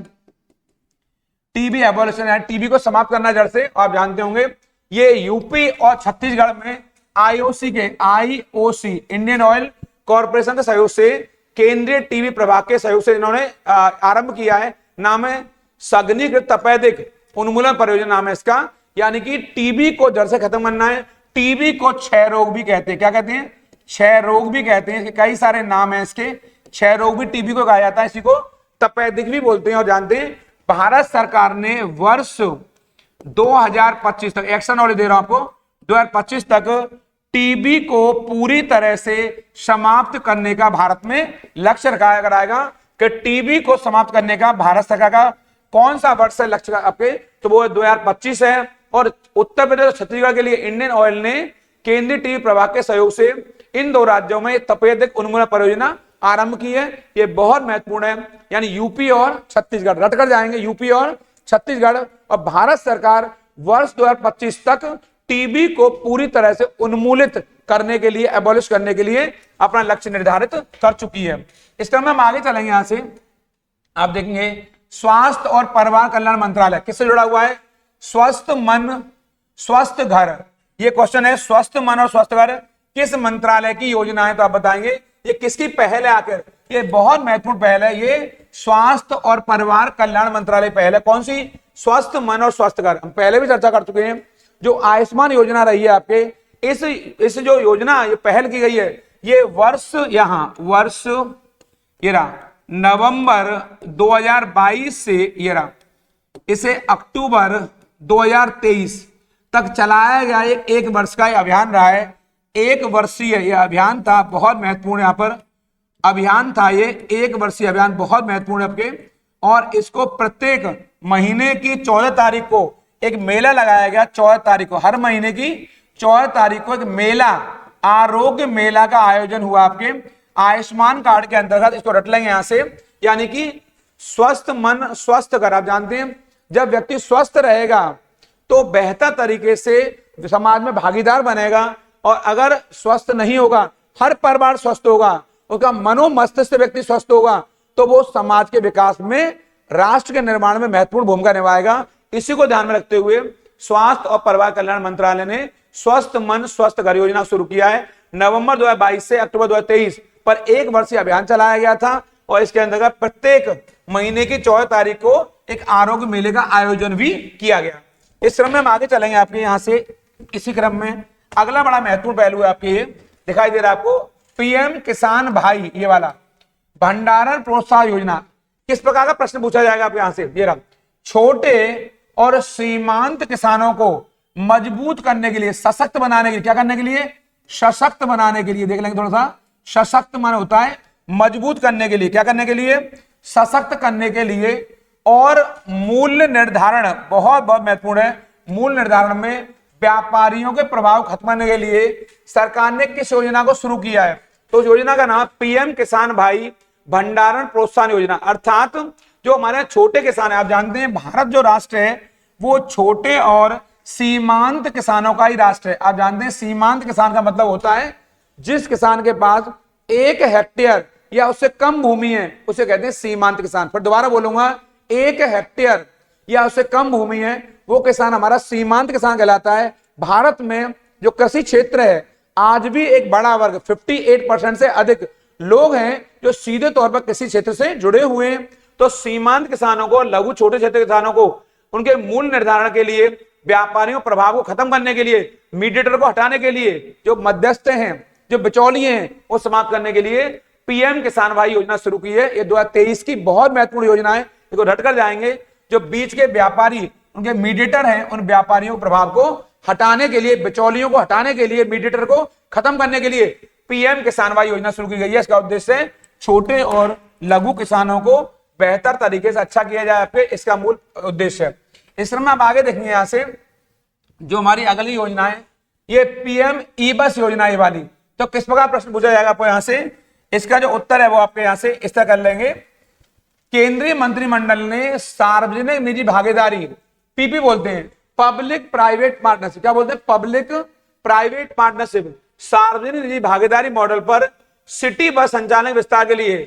TB abolition है, टीबी को समाप्त करना जड़ से। आप जानते होंगे ये यूपी और छत्तीसगढ़ में आईओसी के, आईओसी इंडियन ऑयल कॉर्पोरेशन के सहयोग से, केंद्रीय टीबी प्रभाग के सहयोग से इन्होंने आरंभ किया है। नाम है सघनीकृत तपेदिक उन्मूलन परियोजना नाम है इसका, यानी कि टीबी को जड़ से खत्म करना है। टीबी को क्षय रोग भी कहते हैं, क्या कहते हैं? क्षय रोग भी कहते हैं। इसके कई सारे नाम है इसके, क्षय रोग भी टीबी को कहा जाता है, इसी को तपेदिक भी बोलते हैं। और जानते हैं भारत सरकार ने वर्ष 2025 तक, एक्शन ऑर्डर दे रहा हूं आपको, 2025 तक टीबी को पूरी तरह से समाप्त करने का भारत में लक्ष्य रखा कराएगा। कि टीबी को समाप्त करने का भारत सरकार का कौन सा वर्ष है लक्ष्य आपके, तो वो 2025 है। और उत्तर प्रदेश और छत्तीसगढ़ के लिए इंडियन ऑयल ने केंद्रीय टीबी प्रभाग के सहयोग से इन 2 राज्यों में तपेदिक उन्मूलन परियोजना आरंभ की है। ये बहुत महत्वपूर्ण है, यानी यूपी और छत्तीसगढ़ रटकर जाएंगे, यूपी और छत्तीसगढ़। और भारत सरकार वर्ष 2025 तक टीबी को पूरी तरह से उन्मूलित करने के लिए, एबॉलिश करने के लिए अपना लक्ष्य निर्धारित कर चुकी है। इस क्रम में हम आगे चलेंगे। यहां से आप देखेंगे स्वास्थ्य और परिवार कल्याण मंत्रालय किससे जुड़ा हुआ है? स्वस्थ मन स्वस्थ घर, ये क्वेश्चन है। स्वस्थ मन और स्वस्थ घर किस मंत्रालय की योजना है, तो आप बताएंगे ये किसकी पहल है आखिर? ये बहुत महत्वपूर्ण पहल है, ये स्वास्थ्य और परिवार कल्याण मंत्रालय पहल है। कौन सी? स्वस्थ मन और स्वस्थ घर। हम पहले भी चर्चा कर चुके हैं। जो आयुष्मान योजना रही है आपके, इस जो योजना ये पहल की गई है, ये वर्ष ये रहा नवंबर 2022 से ये रहा इसे अक्टूबर 2023 तक चलाया गया एक वर्ष का अभियान रहा है। 1 वर्षीय यह अभियान था, बहुत महत्वपूर्ण यहाँ पर अभियान था। ये 1 वर्षीय अभियान बहुत महत्वपूर्ण आपके, और इसको प्रत्येक महीने की 14 तारीख को एक मेला लगाया गया। 14 तारीख को, हर महीने की 14 तारीख को एक मेला, आरोग्य मेला का आयोजन हुआ आपके आयुष्मान कार्ड के अंतर्गत। इसको रट लेंगे यहां से, यानी कि स्वस्थ मन स्वस्थ घर। आप जानते हैं जब व्यक्ति स्वस्थ रहेगा तो बेहतर तरीके से समाज में भागीदार बनेगा, और अगर स्वस्थ नहीं होगा, हर परिवार स्वस्थ होगा, उसका मनोमस्तिष्क व्यक्ति स्वस्थ होगा, तो वो समाज के विकास में, राष्ट्र के निर्माण में महत्वपूर्ण भूमिका निभाएगा। इसी को ध्यान में रखते हुए स्वास्थ्य और परिवार कल्याण मंत्रालय ने स्वस्थ मन स्वस्थ घर योजना शुरू किया है। नवंबर 2022 से अक्टूबर 2023 पर 1 वर्षीय अभियान चलाया गया था, और इसके अंतर्गत प्रत्येक महीने की 14 तारीख को एक आरोग्य मेले का आयोजन भी किया गया। इस क्रम में हम आगे चलेंगे आपके यहां से। इसी क्रम में अगला बड़ा महत्वपूर्ण पहलू है आपके, ये दिखाई दे रहा है आपको, पीएम किसान भाई, ये वाला भंडारण प्रोत्साहन योजना। किस प्रकार का प्रश्न पूछा जाएगा आप यहां से? ये रहा, छोटे और सीमांत किसानों को मजबूत करने के लिए, सशक्त बनाने के लिए, क्या करने के लिए? सशक्त बनाने के लिए। देख लेंगे थोड़ा सा, सशक्त मन होता है मजबूत करने के लिए, क्या करने के लिए? सशक्त करने के लिए। और मूल्य निर्धारण बहुत बहुत महत्वपूर्ण है। मूल्य निर्धारण में व्यापारियों के प्रभाव खत्म करने के लिए सरकार ने किस योजना को शुरू किया है? तो उस योजना का नाम पीएम किसान भाई भंडारण प्रोत्साहन योजना। अर्थात जो हमारे छोटे किसान है, आप जानते हैं भारत जो राष्ट्र है वो छोटे और सीमांत किसानों का ही राष्ट्र है। आप जानते हैं सीमांत किसान का मतलब होता है जिस किसान के पास 1 हेक्टेयर या उससे कम भूमि है, उसे कहते हैं सीमांत किसान। फिर दोबारा बोलूंगा, 1 हेक्टेयर या उससे कम भूमि है, वो किसान हमारा सीमांत किसान कहलाता है। भारत में जो कृषि क्षेत्र है, आज भी एक बड़ा वर्ग 58% से अधिक लोग हैं जो सीधे तौर पर कृषि क्षेत्र से जुड़े हुए हैं। तो सीमांत किसानों को, लघु छोटे क्षेत्र किसानों को उनके मूल्य निर्धारण के लिए, व्यापारियों प्रभाव को खत्म करने के लिए, मीडिएटर को हटाने के लिए, जो मध्यस्थ हैं, जो बिचौलिए हैं, वो समाप्त करने के लिए पीएम किसान भाई योजना शुरू की है। ये 2023 की बहुत महत्वपूर्ण योजना है, इसको रट कर जाएंगे। जो बीच के व्यापारी, उनके मीडिएटर हैं, उन व्यापारियों प्रभाव को हटाने के लिए, बिचौलियों को हटाने के लिए, मीडिएटर को खत्म करने के लिए पीएम किसान भाई योजना शुरू की गई है। इसका उद्देश्य छोटे और लघु किसानों को बेहतर तरीके से अच्छा किया जाए, आपके इसका मूल उद्देश्य है। इस क्रम में आप आगे देखेंगे, यहां से जो हमारी अगली योजना है ये पीएम ई बस योजना है वाली। तो किस प्रकार प्रश्न पूछा जाएगा आपको यहां से, इसका जो उत्तर है वो आपके यहां से इस तरह कर लेंगे। केंद्रीय मंत्रिमंडल ने सार्वजनिक निजी भागीदारी, पीपी बोलते हैं, पब्लिक प्राइवेट पार्टनरशिप, क्या बोलते हैं, पब्लिक प्राइवेट पार्टनरशिप, सार्वजनिक निजी भागीदारी मॉडल पर सिटी बस संचालन विस्तार के लिए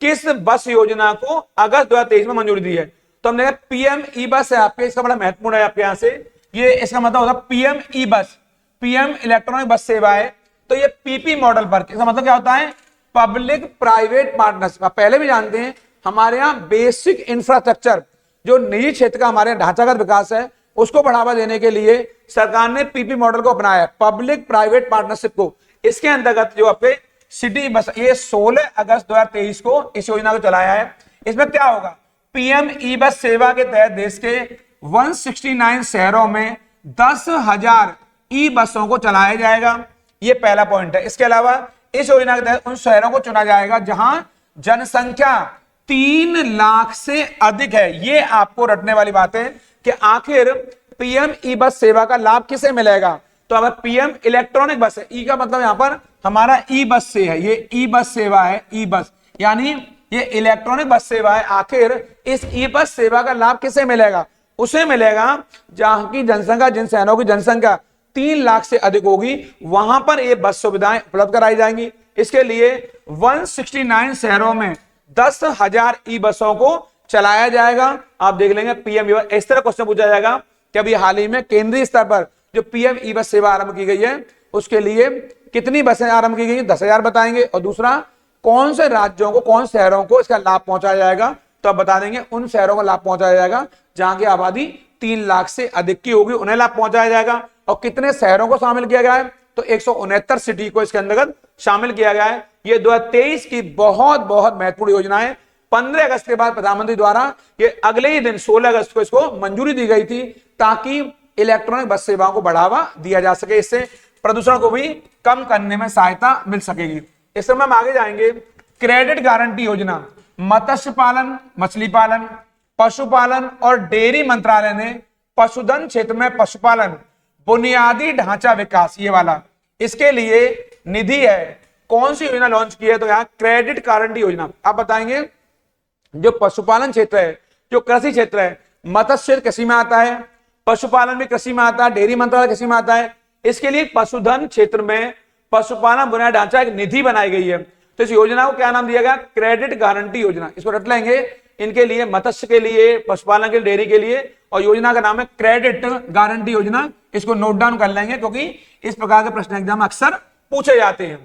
किस बस योजना को अगस्त 2023 में मंजूरी दी है। तो हमने कहा पीएम ई बस है आपके, इसका बड़ा महत्वपूर्ण है आपके यहां से, ये इसका मतलब होता है पीएम ई बस, पीएम इलेक्ट्रॉनिक बस सेवा है। तो ये पीपी मॉडल पर, इसका मतलब क्या होता है, पब्लिक प्राइवेट पार्टनरशिप। आप पहले भी जानते हैं हमारे यहाँ बेसिक इंफ्रास्ट्रक्चर, जो निजी क्षेत्र का हमारे ढांचागत विकास है, उसको बढ़ावा देने के लिए सरकार ने पीपी मॉडल को अपनाया, पब्लिक प्राइवेट पार्टनरशिप को। इसके अंतर्गत जो आपके सिटी बस, ये 16 अगस्त 2023 को इस योजना को चलाया है। इसमें क्या होगा, पीएम ई बस सेवा के तहत देश के 169 शहरों में 10,000 ई बसों को चलाया जाएगा। ये पहला पॉइंट है। इसके अलावा इस योजना के तहत उन शहरों को चुना जाएगा जहां जनसंख्या 3 लाख से अधिक है। ये आपको रटने वाली बात है कि आखिर पीएम ई बस सेवा का लाभ किसे मिलेगा। तो अगर पीएम इलेक्ट्रॉनिक बस है, ई का मतलब यहां पर हमारा ई बस से है, ये ई बस सेवा है, ई बस यानी ये इलेक्ट्रॉनिक बस सेवा है। आखिर इस ई बस सेवा का लाभ किसे मिलेगा, उसे मिलेगा जहां की जनसंख्या, जिन शहरों की जनसंख्या 3 लाख से अधिक होगी, वहां पर ये बस सुविधाएं उपलब्ध कराई जाएंगी। इसके लिए 169 शहरों में 10,000 ई बसों को चलाया जाएगा। आप देख लेंगे पीएम ई बस, इस तरह क्वेश्चन पूछा जाएगा कि अभी हाल ही में केंद्रीय स्तर पर जो पीएम ई बस सेवा आरंभ की गई है, उसके लिए कितनी बसें आरंभ की गई है, 10,000 बताएंगे। और दूसरा, कौन से राज्यों को, कौन शहरों को इसका लाभ पहुंचाया जाएगा, तो आप बता देंगे उन शहरों को लाभ पहुंचाया जाएगा जहां की आबादी 3 लाख से अधिक की होगी, उन्हें लाभ पहुंचाया जाएगा। और कितने शहरों को शामिल किया गया है, तो 169 सिटी को इसके अंतर्गत शामिल किया गया है। ये 2023 की बहुत बहुत महत्वपूर्ण योजना है। 15 अगस्त के बाद प्रधानमंत्री द्वारा ये अगले ही दिन 16 अगस्त को इसको मंजूरी दी गई थी, ताकि इलेक्ट्रॉनिक बस सेवाओं को बढ़ावा दिया जा सके, इससे प्रदूषण को भी कम करने में सहायता मिल सकेगी। इस समय हम आगे जाएंगे। क्रेडिट गारंटी योजना, मत्स्य पालन, मछली पालन, पशुपालन और डेयरी मंत्रालय ने पशुधन क्षेत्र में पशुपालन बुनियादी ढांचा विकास, ये वाला, इसके लिए निधि है। कौन सी योजना लॉन्च की है, तो यहाँ क्रेडिट गारंटी योजना। आप बताएंगे जो पशुपालन क्षेत्र है, जो कृषि क्षेत्र है, मत्स्य कृषि में आता है, पशुपालन भी कृषि में आता है, डेयरी मंत्रालय कृषि में आता है। इसके लिए पशुधन क्षेत्र में पशुपालन बुनियादी ढांचा एक निधि बनाई गई है। तो इस योजना को क्या नाम दिया गया, क्रेडिट गारंटी योजना। इसको रट लेंगे, इनके लिए, मत्स्य के लिए, पशुपालन के, डेयरी के लिए, और योजना का नाम है क्रेडिट गारंटी योजना। इसको नोट डाउन कर लेंगे क्योंकि इस प्रकार के प्रश्न एग्जाम अक्सर पूछे जाते हैं।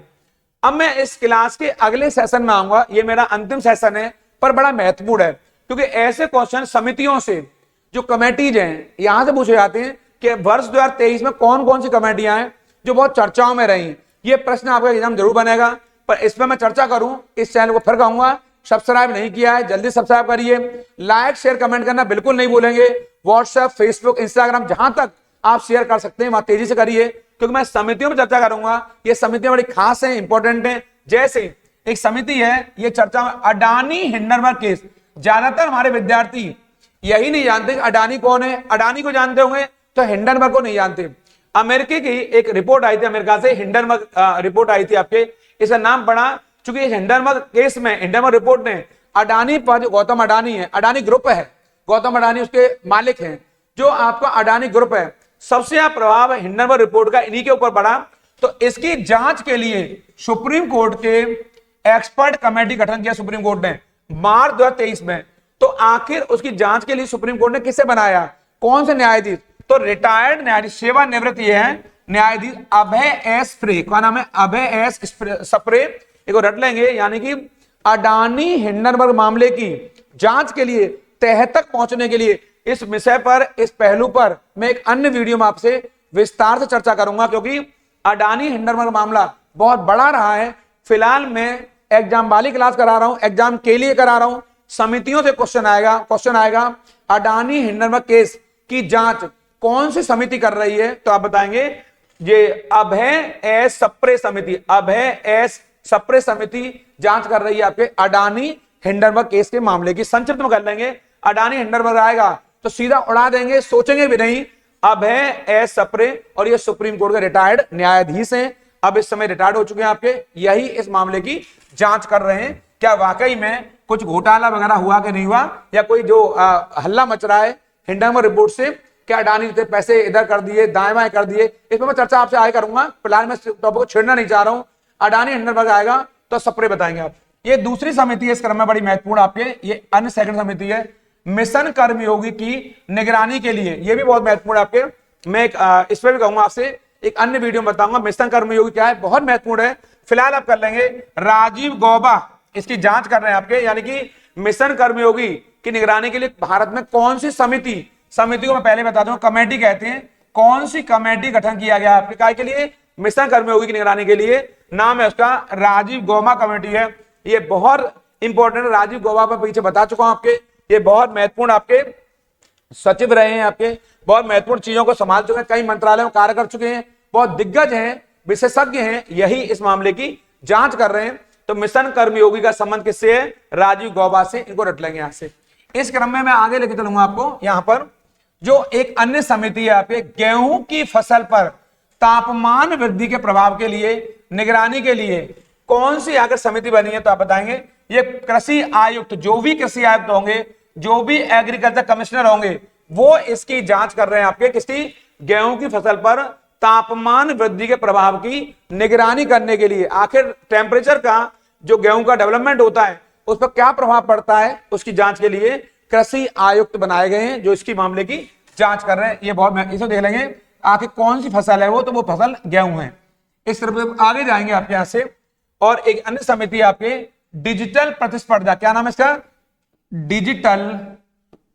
अब मैं इस क्लास के अगले सेशन में आऊंगा, ये मेरा अंतिम सेशन है, पर बड़ा महत्वपूर्ण है क्योंकि ऐसे क्वेश्चन समितियों से, जो कमेटीज हैं, यहां से पूछे जाते हैं कि वर्ष 2023 में कौन कौन सी कमेटियां हैं जो बहुत चर्चाओं में रही। ये प्रश्न आपका एग्जाम जरूर बनेगा, पर इसमें मैं चर्चा करूं। इस चैनल को फिर कहूंगा, सब्सक्राइब नहीं किया है जल्दी सब्सक्राइब करिए, लाइक शेयर कमेंट करना बिल्कुल नहीं भूलेंगे। व्हाट्सएप, फेसबुक, इंस्टाग्राम, जहां तक आप शेयर कर सकते हैं वहां तेजी से करिए, क्योंकि मैं समितियों में चर्चा करूंगा। ये समितियां बड़ी खास हैं, इंपॉर्टेंट हैं। जैसे एक समिति है, ये चर्चा में अडानी हिंडनबर्ग केस। ज्यादातर हमारे विद्यार्थी यही नहीं जानते अडानी कौन है। अडानी को जानते होंगे तो हिंडनबर्ग को नहीं जानते। अमेरिका की एक रिपोर्ट आई थी, अमेरिका से हिंडनबर्ग रिपोर्ट आई थी आपके, इसका नाम पड़ा, चूंकि हिंडनबर्ग केस में, हिंडनबर्ग रिपोर्ट ने अडानी पर, जो गौतम अडानी है, अडानी ग्रुप है, गौतम अडानी उसके मालिक हैं, जो आपका अडानी ग्रुप है, सबसे ज्यादा प्रभाव हिंडनबर्ग रिपोर्ट का इन्हीं के ऊपर पड़ा। तो इसकी जांच के लिए सुप्रीम कोर्ट के एक्सपर्ट कमेटी गठन किया सुप्रीम कोर्ट ने मार्च 2023 में। तो आखिर उसकी जांच के लिए सुप्रीम कोर्ट ने किसे बनाया, कौन से न्यायाधीश, तो रिटायर्ड न्यायाधीश, सेवानिवृत्त ये है न्यायाधीश अभय एस स्प्रे, क्या नाम है, अभय एस स्प्रे। इसको रट लेंगे, यानी कि अडानी हिंडनबर्ग मामले की जांच के लिए, तह तक पहुंचने के लिए इस विषय पर, इस पहलू पर मैं एक अन्य वीडियो में आपसे विस्तार से चर्चा करूंगा, क्योंकि अडानी हिंडनबर्ग मामला बहुत बड़ा रहा है। फिलहाल मैं एग्जाम वाली क्लास करा रहा हूं, एग्जाम के लिए करा रहा हूं। समितियों से क्वेश्चन आएगा अडानी हिंडनबर्ग केस की जांच कौन सी समिति कर रही है, तो आप बताएंगे ये अभय एस सप्रे समिति, अभय एस सप्रे समिति जांच कर रही है आपके अडानी हिंडनबर्ग केस के मामले की। संक्षिप्त में कर लेंगे, अडानी हिंडनबर्ग आएगा तो सीधा उड़ा देंगे, सोचेंगे भी नहीं। अभय एस सप्रे, और ये सुप्रीम कोर्ट के रिटायर्ड न्यायाधीश हैं, अब इस समय रिटायर्ड हो चुके हैं आपके, यही इस मामले की जांच कर रहे हैं। क्या वाकई में कुछ घोटाला वगैरह हुआ कि नहीं हुआ, या कोई जो हल्ला मच रहा है हिंडनबर्ग रिपोर्ट से, क्या अडानी ने पैसे इधर कर दिए, दाएं बाएं कर दिए, इसमें मैं चर्चा आपसे आगे करूंगा। फिलहाल मैं टॉपिक को छेड़ना नहीं चाह रहा हूं। अडानी हिंडनबर्ग आएगा तो सप्रे बताएंगे आप। ये दूसरी समिति है इस क्रम में बड़ी महत्वपूर्ण आपके, ये अन्य सेकंड समिति है मिशन कर्मयोगी की निगरानी के लिए, ये भी बहुत महत्वपूर्ण आपके। मैं इस पर भी कहूंगा आपसे, एक अन्य वीडियो में बताऊंगा मिशन कर्मयोगी क्या है, बहुत महत्वपूर्ण है। फिलहाल आप कर लेंगे राजीव गौबा इसकी जांच कर रहे हैं आपके, यानी कि मिशन कर्मयोगी की निगरानी के लिए भारत में कौन सी समिति को मैं पहले बता दूं, कमेटी कहते हैं, कौन सी कमेटी गठन किया गया आपके काय के लिए, मिशन कर्मयोगी की निगरानी के लिए। नाम है उसका राजीव गौबा कमेटी है। ये बहुत इंपॉर्टेंट, राजीव गौबा पर पीछे बता चुका हूं आपके, ये बहुत महत्वपूर्ण आपके सचिव रहे हैं आपके, बहुत महत्वपूर्ण चीजों को संभाल चुके हैं, कई मंत्रालयों में कार्य कर चुके हैं, बहुत दिग्गज हैं, विशेषज्ञ हैं, यही इस मामले की जांच कर रहे हैं। तो मिशन कर्मयोगी का संबंध किससे है, राजीव गौबा से, इनको रट लेंगे यहां से। इस क्रम में मैं आगे लेके चलूंगा आपको। यहां पर जो एक अन्य समिति है आपके, गेहूं की फसल पर तापमान वृद्धि के प्रभाव के लिए निगरानी के लिए कौन सी आकर समिति बनी है, तो आप बताएंगे ये कृषि आयुक्त, जो भी कृषि आयुक्त होंगे, जो भी एग्रीकल्चर कमिश्नर होंगे, वो इसकी जांच कर रहे हैं आपके, किसकी, गेहूं की फसल पर तापमान वृद्धि के प्रभाव की निगरानी करने के लिए। आखिर टेम्परेचर का जो गेहूं का डेवलपमेंट होता है उस पर क्या प्रभाव पड़ता है, उसकी जांच के लिए कृषि आयुक्त बनाए गए हैं, जो इसकी मामले की जांच कर रहे हैं। ये बहुत, इसे देख लेंगे आखिर कौन सी फसल है वो, तो वो फसल गेहूं है। इस तरफ आगे जाएंगे आपके यहां से। और एक अन्य समिति आपके डिजिटल प्रतिस्पर्धा, क्या नाम है इसका, डिजिटल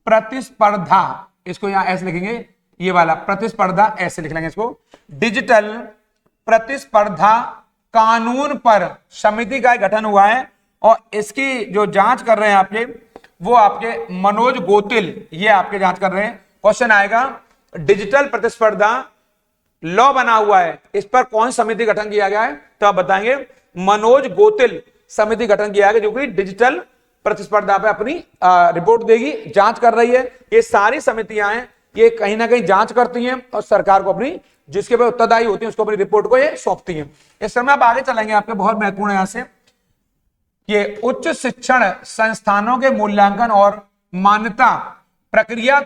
प्रतिस्पर्धा, इसको यहां ऐसे लिखेंगे, ये वाला प्रतिस्पर्धा ऐसे लिख लेंगे इसको, डिजिटल प्रतिस्पर्धा कानून पर समिति का गठन हुआ है, और इसकी जो जांच कर रहे हैं आपके, वो आपके मनोज गोतिल, ये आपके जांच कर रहे हैं। क्वेश्चन आएगा डिजिटल प्रतिस्पर्धा लॉ बना हुआ है, इस पर कौन समिति गठन किया गया है, तो आप बताएंगे मनोज गोतिल समिति गठन किया गया, जो कि डिजिटल प्रतिस्पर्धा पे अपनी रिपोर्ट देगी, जांच कर रही है। ये सारी समितियां हैं, ये कहीं ना कहीं जांच करती हैं और सरकार को अपनी, जिसके पे उत्तरदायी होती है, उसको अपनी रिपोर्ट को ये सौंपती हैं। इस समय आप आगे चलेंगे, आपके बहुत महत्वपूर्ण है यहां से, ये उच्च शिक्षण संस्थानों के मूल्यांकन और मान्यता प्रक्रिया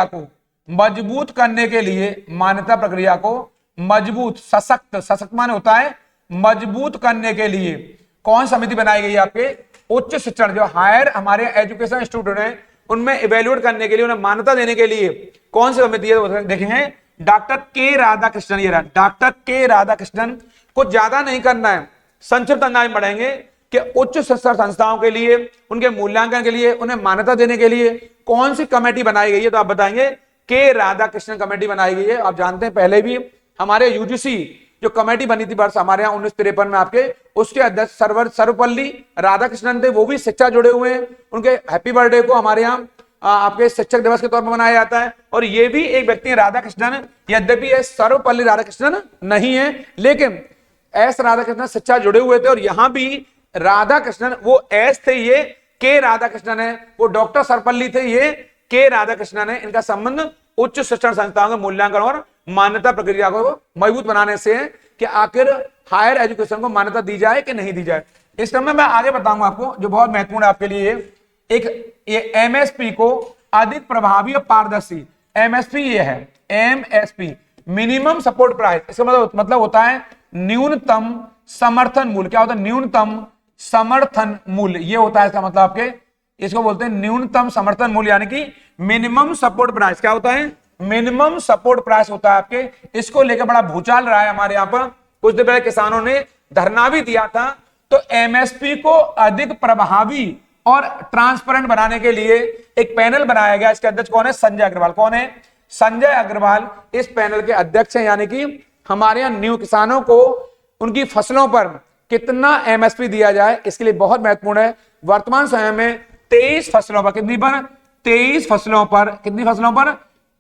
को मजबूत करने के लिए, मान्यता प्रक्रिया को मजबूत, सशक्त माने होता है मजबूत करने के लिए कौन समिति बनाई गई है आपके, उच्च शिक्षण, जो हायर हमारे एजुकेशन इंस्टीट्यूट है, उनमें इवेल्युएट करने के लिए, उन्हें मान्यता देने के लिए कौन सी समिति है, देखेंगे डॉक्टर के राधाकृष्णन। ये रहा डॉक्टर के राधाकृष्णन। कुछ ज्यादा नहीं करना है, संक्षिप्त अंदाज में पढ़ेंगे कि उच्च शिक्षा संस्थाओं के लिए, उनके मूल्यांकन के लिए, उन्हें मान्यता देने के लिए कौन सी कमेटी बनाई गई है, तो आप बताएंगे के राधाकृष्णन कमेटी बनाई गई है। आप जानते हैं पहले भी हमारे यूजीसी जो कमेटी बनी थी वर्ष हमारे यहाँ 1953 में आपके, उसके अध्यक्ष सर्वपल्ली राधाकृष्णन थे, वो भी शिक्षा जुड़े हुए हैं। उनके हैप्पी बर्थडे को हमारे यहाँ आपके शिक्षक दिवस के तौर पर मनाया जाता है। और ये भी एक व्यक्ति है राधाकृष्णन, यद्यपि ये सर्वपल्ली राधाकृष्णन नहीं है, लेकिन एस राधाकृष्णन शिक्षा जुड़े हुए थे। और यहाँ भी राधाकृष्णन वो एस थे, ये के राधाकृष्णन है, वो डॉक्टर सर्वपल्ली थे, ये के राधाकृष्णन है। इनका संबंध उच्च शिक्षण संस्थाओं के मूल्यांकन और मान्यता प्रक्रिया को मजबूत बनाने से है कि आखिर हायर एजुकेशन को मान्यता दी जाए कि नहीं दी जाए। इस क्रम में मैं आगे बताऊंगा आपको, जो बहुत महत्वपूर्ण है आपके लिए, एक ये एमएसपी को अधिक प्रभावी और पारदर्शी, एमएसपी ये है, एमएसपी मिनिमम सपोर्ट प्राइस, इसका मतलब होता है न्यूनतम समर्थन मूल्य। क्या होता है न्यूनतम समर्थन मूल्य, ये होता है इसका मतलब आपके, इसको बोलते हैं न्यूनतम समर्थन मूल्य, यानी कि मिनिमम सपोर्ट प्राइस। क्या होता है मिनिमम सपोर्ट प्राइस होता है आपके। इसको लेकर बड़ा भूचाल रहा है हमारे यहाँ पर, कुछ दिन पहले किसानों ने धरना भी दिया था। तो एमएसपी को अधिक प्रभावी और ट्रांसपेरेंट बनाने के लिए एक पैनल बनाया गया। इसके अध्यक्ष कौन है? संजय अग्रवाल। कौन है? संजय अग्रवाल इस पैनल के अध्यक्ष हैं। यानी कि हमारे यहाँ न्यू किसानों को उनकी फसलों पर कितना एमएसपी दिया जाए, इसके लिए बहुत महत्वपूर्ण है। वर्तमान समय में 23 फसलों पर, कितनी पर? 23 फसलों पर। कितनी फसलों पर?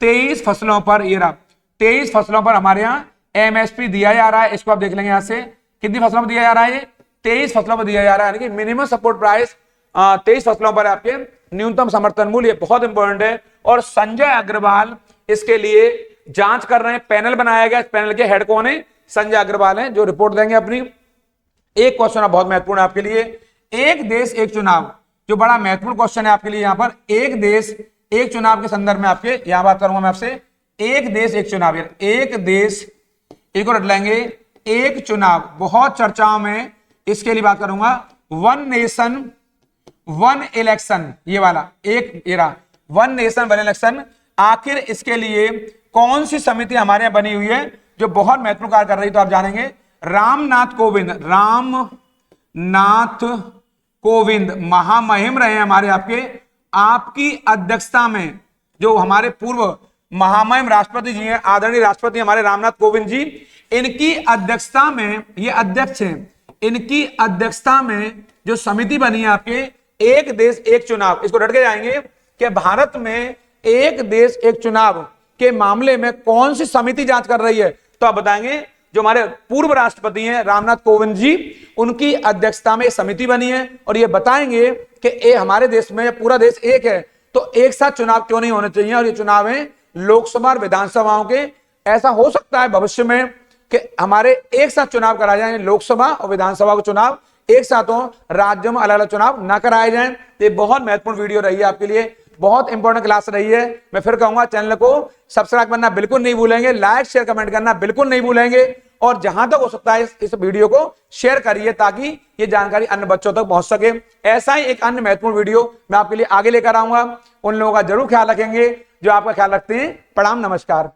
23 फसलों पर। ये रहा 23 फसलों पर हमारे यहाँ एमएसपी दिया जा रहा है। इसको आप देख लेंगे यहां से, कितनी फसलों पर दिया जा रहा है? 23 फसलों पर दिया जा रहा है। यानी कि मिनिमम सपोर्ट प्राइस 23 फसलों पर आपके न्यूनतम समर्थन मूल्य, बहुत इंपॉर्टेंट है। और संजय अग्रवाल इसके लिए जांच कर रहे हैं, पैनल बनाया गया। इस पैनल के हेड कौन है? संजय अग्रवाल हैं, जो रिपोर्ट देंगे अपनी। एक क्वेश्चन बहुत महत्वपूर्ण है आपके लिए, एक देश एक चुनाव, जो बड़ा महत्वपूर्ण क्वेश्चन है आपके लिए यहां पर। एक देश एक चुनाव के संदर्भ में आपके यहां बात करूंगा मैं आपसे। एक देश एक चुनाव, एक देश, एक और रट लेंगे, एक चुनाव, बहुत चर्चाओं में इसके लिए बात करूंगा। वन नेशन वन इलेक्शन, ये वाला एक, ये रहा वन नेशन वन इलेक्शन। आखिर इसके लिए कौन सी समिति हमारे यहां बनी हुई है जो बहुत महत्वपूर्ण कार्य कर रही है? तो आप जानेंगे, रामनाथ कोविंद। रामनाथ कोविंद महामहिम रहे हमारे आपकी अध्यक्षता में। जो हमारे पूर्व महामहिम राष्ट्रपति जी हैं, आदरणीय राष्ट्रपति हमारे रामनाथ कोविंद जी, इनकी अध्यक्षता में, ये अध्यक्ष हैं, इनकी अध्यक्षता में जो समिति बनी है आपके एक देश एक चुनाव, इसको रट के जाएंगे कि भारत में एक देश एक चुनाव के मामले में कौन सी समिति जांच कर रही है? तो आप बताएंगे, जो हमारे पूर्व राष्ट्रपति हैं रामनाथ कोविंद जी, उनकी अध्यक्षता में समिति बनी है। और ये बताएंगे कि हमारे देश में पूरा देश एक है, तो एक साथ चुनाव क्यों नहीं होने चाहिए। और ये चुनाव है लोकसभा और विधानसभाओं के। ऐसा हो सकता है भविष्य में कि हमारे एक साथ चुनाव कराए जाए, लोकसभा और विधानसभा के चुनाव एक साथ हो, राज्यों में अलग अलग चुनाव ना कराए जाएं। ये बहुत महत्वपूर्ण वीडियो रही है आपके लिए, बहुत इंपॉर्टेंट क्लास रही है। मैं फिर कहूंगा, चैनल को सब्सक्राइब करना बिल्कुल नहीं भूलेंगे, लाइक शेयर कमेंट करना बिल्कुल नहीं भूलेंगे, और जहां तक हो सकता है इस वीडियो को शेयर करिए ताकि ये जानकारी अन्य बच्चों तक पहुंच सके। ऐसा ही एक अन्य महत्वपूर्ण वीडियो मैं आपके लिए आगे लेकर आऊंगा। उन लोगों का जरूर ख्याल रखेंगे जो आपका ख्याल रखते हैं। प्रणाम, नमस्कार।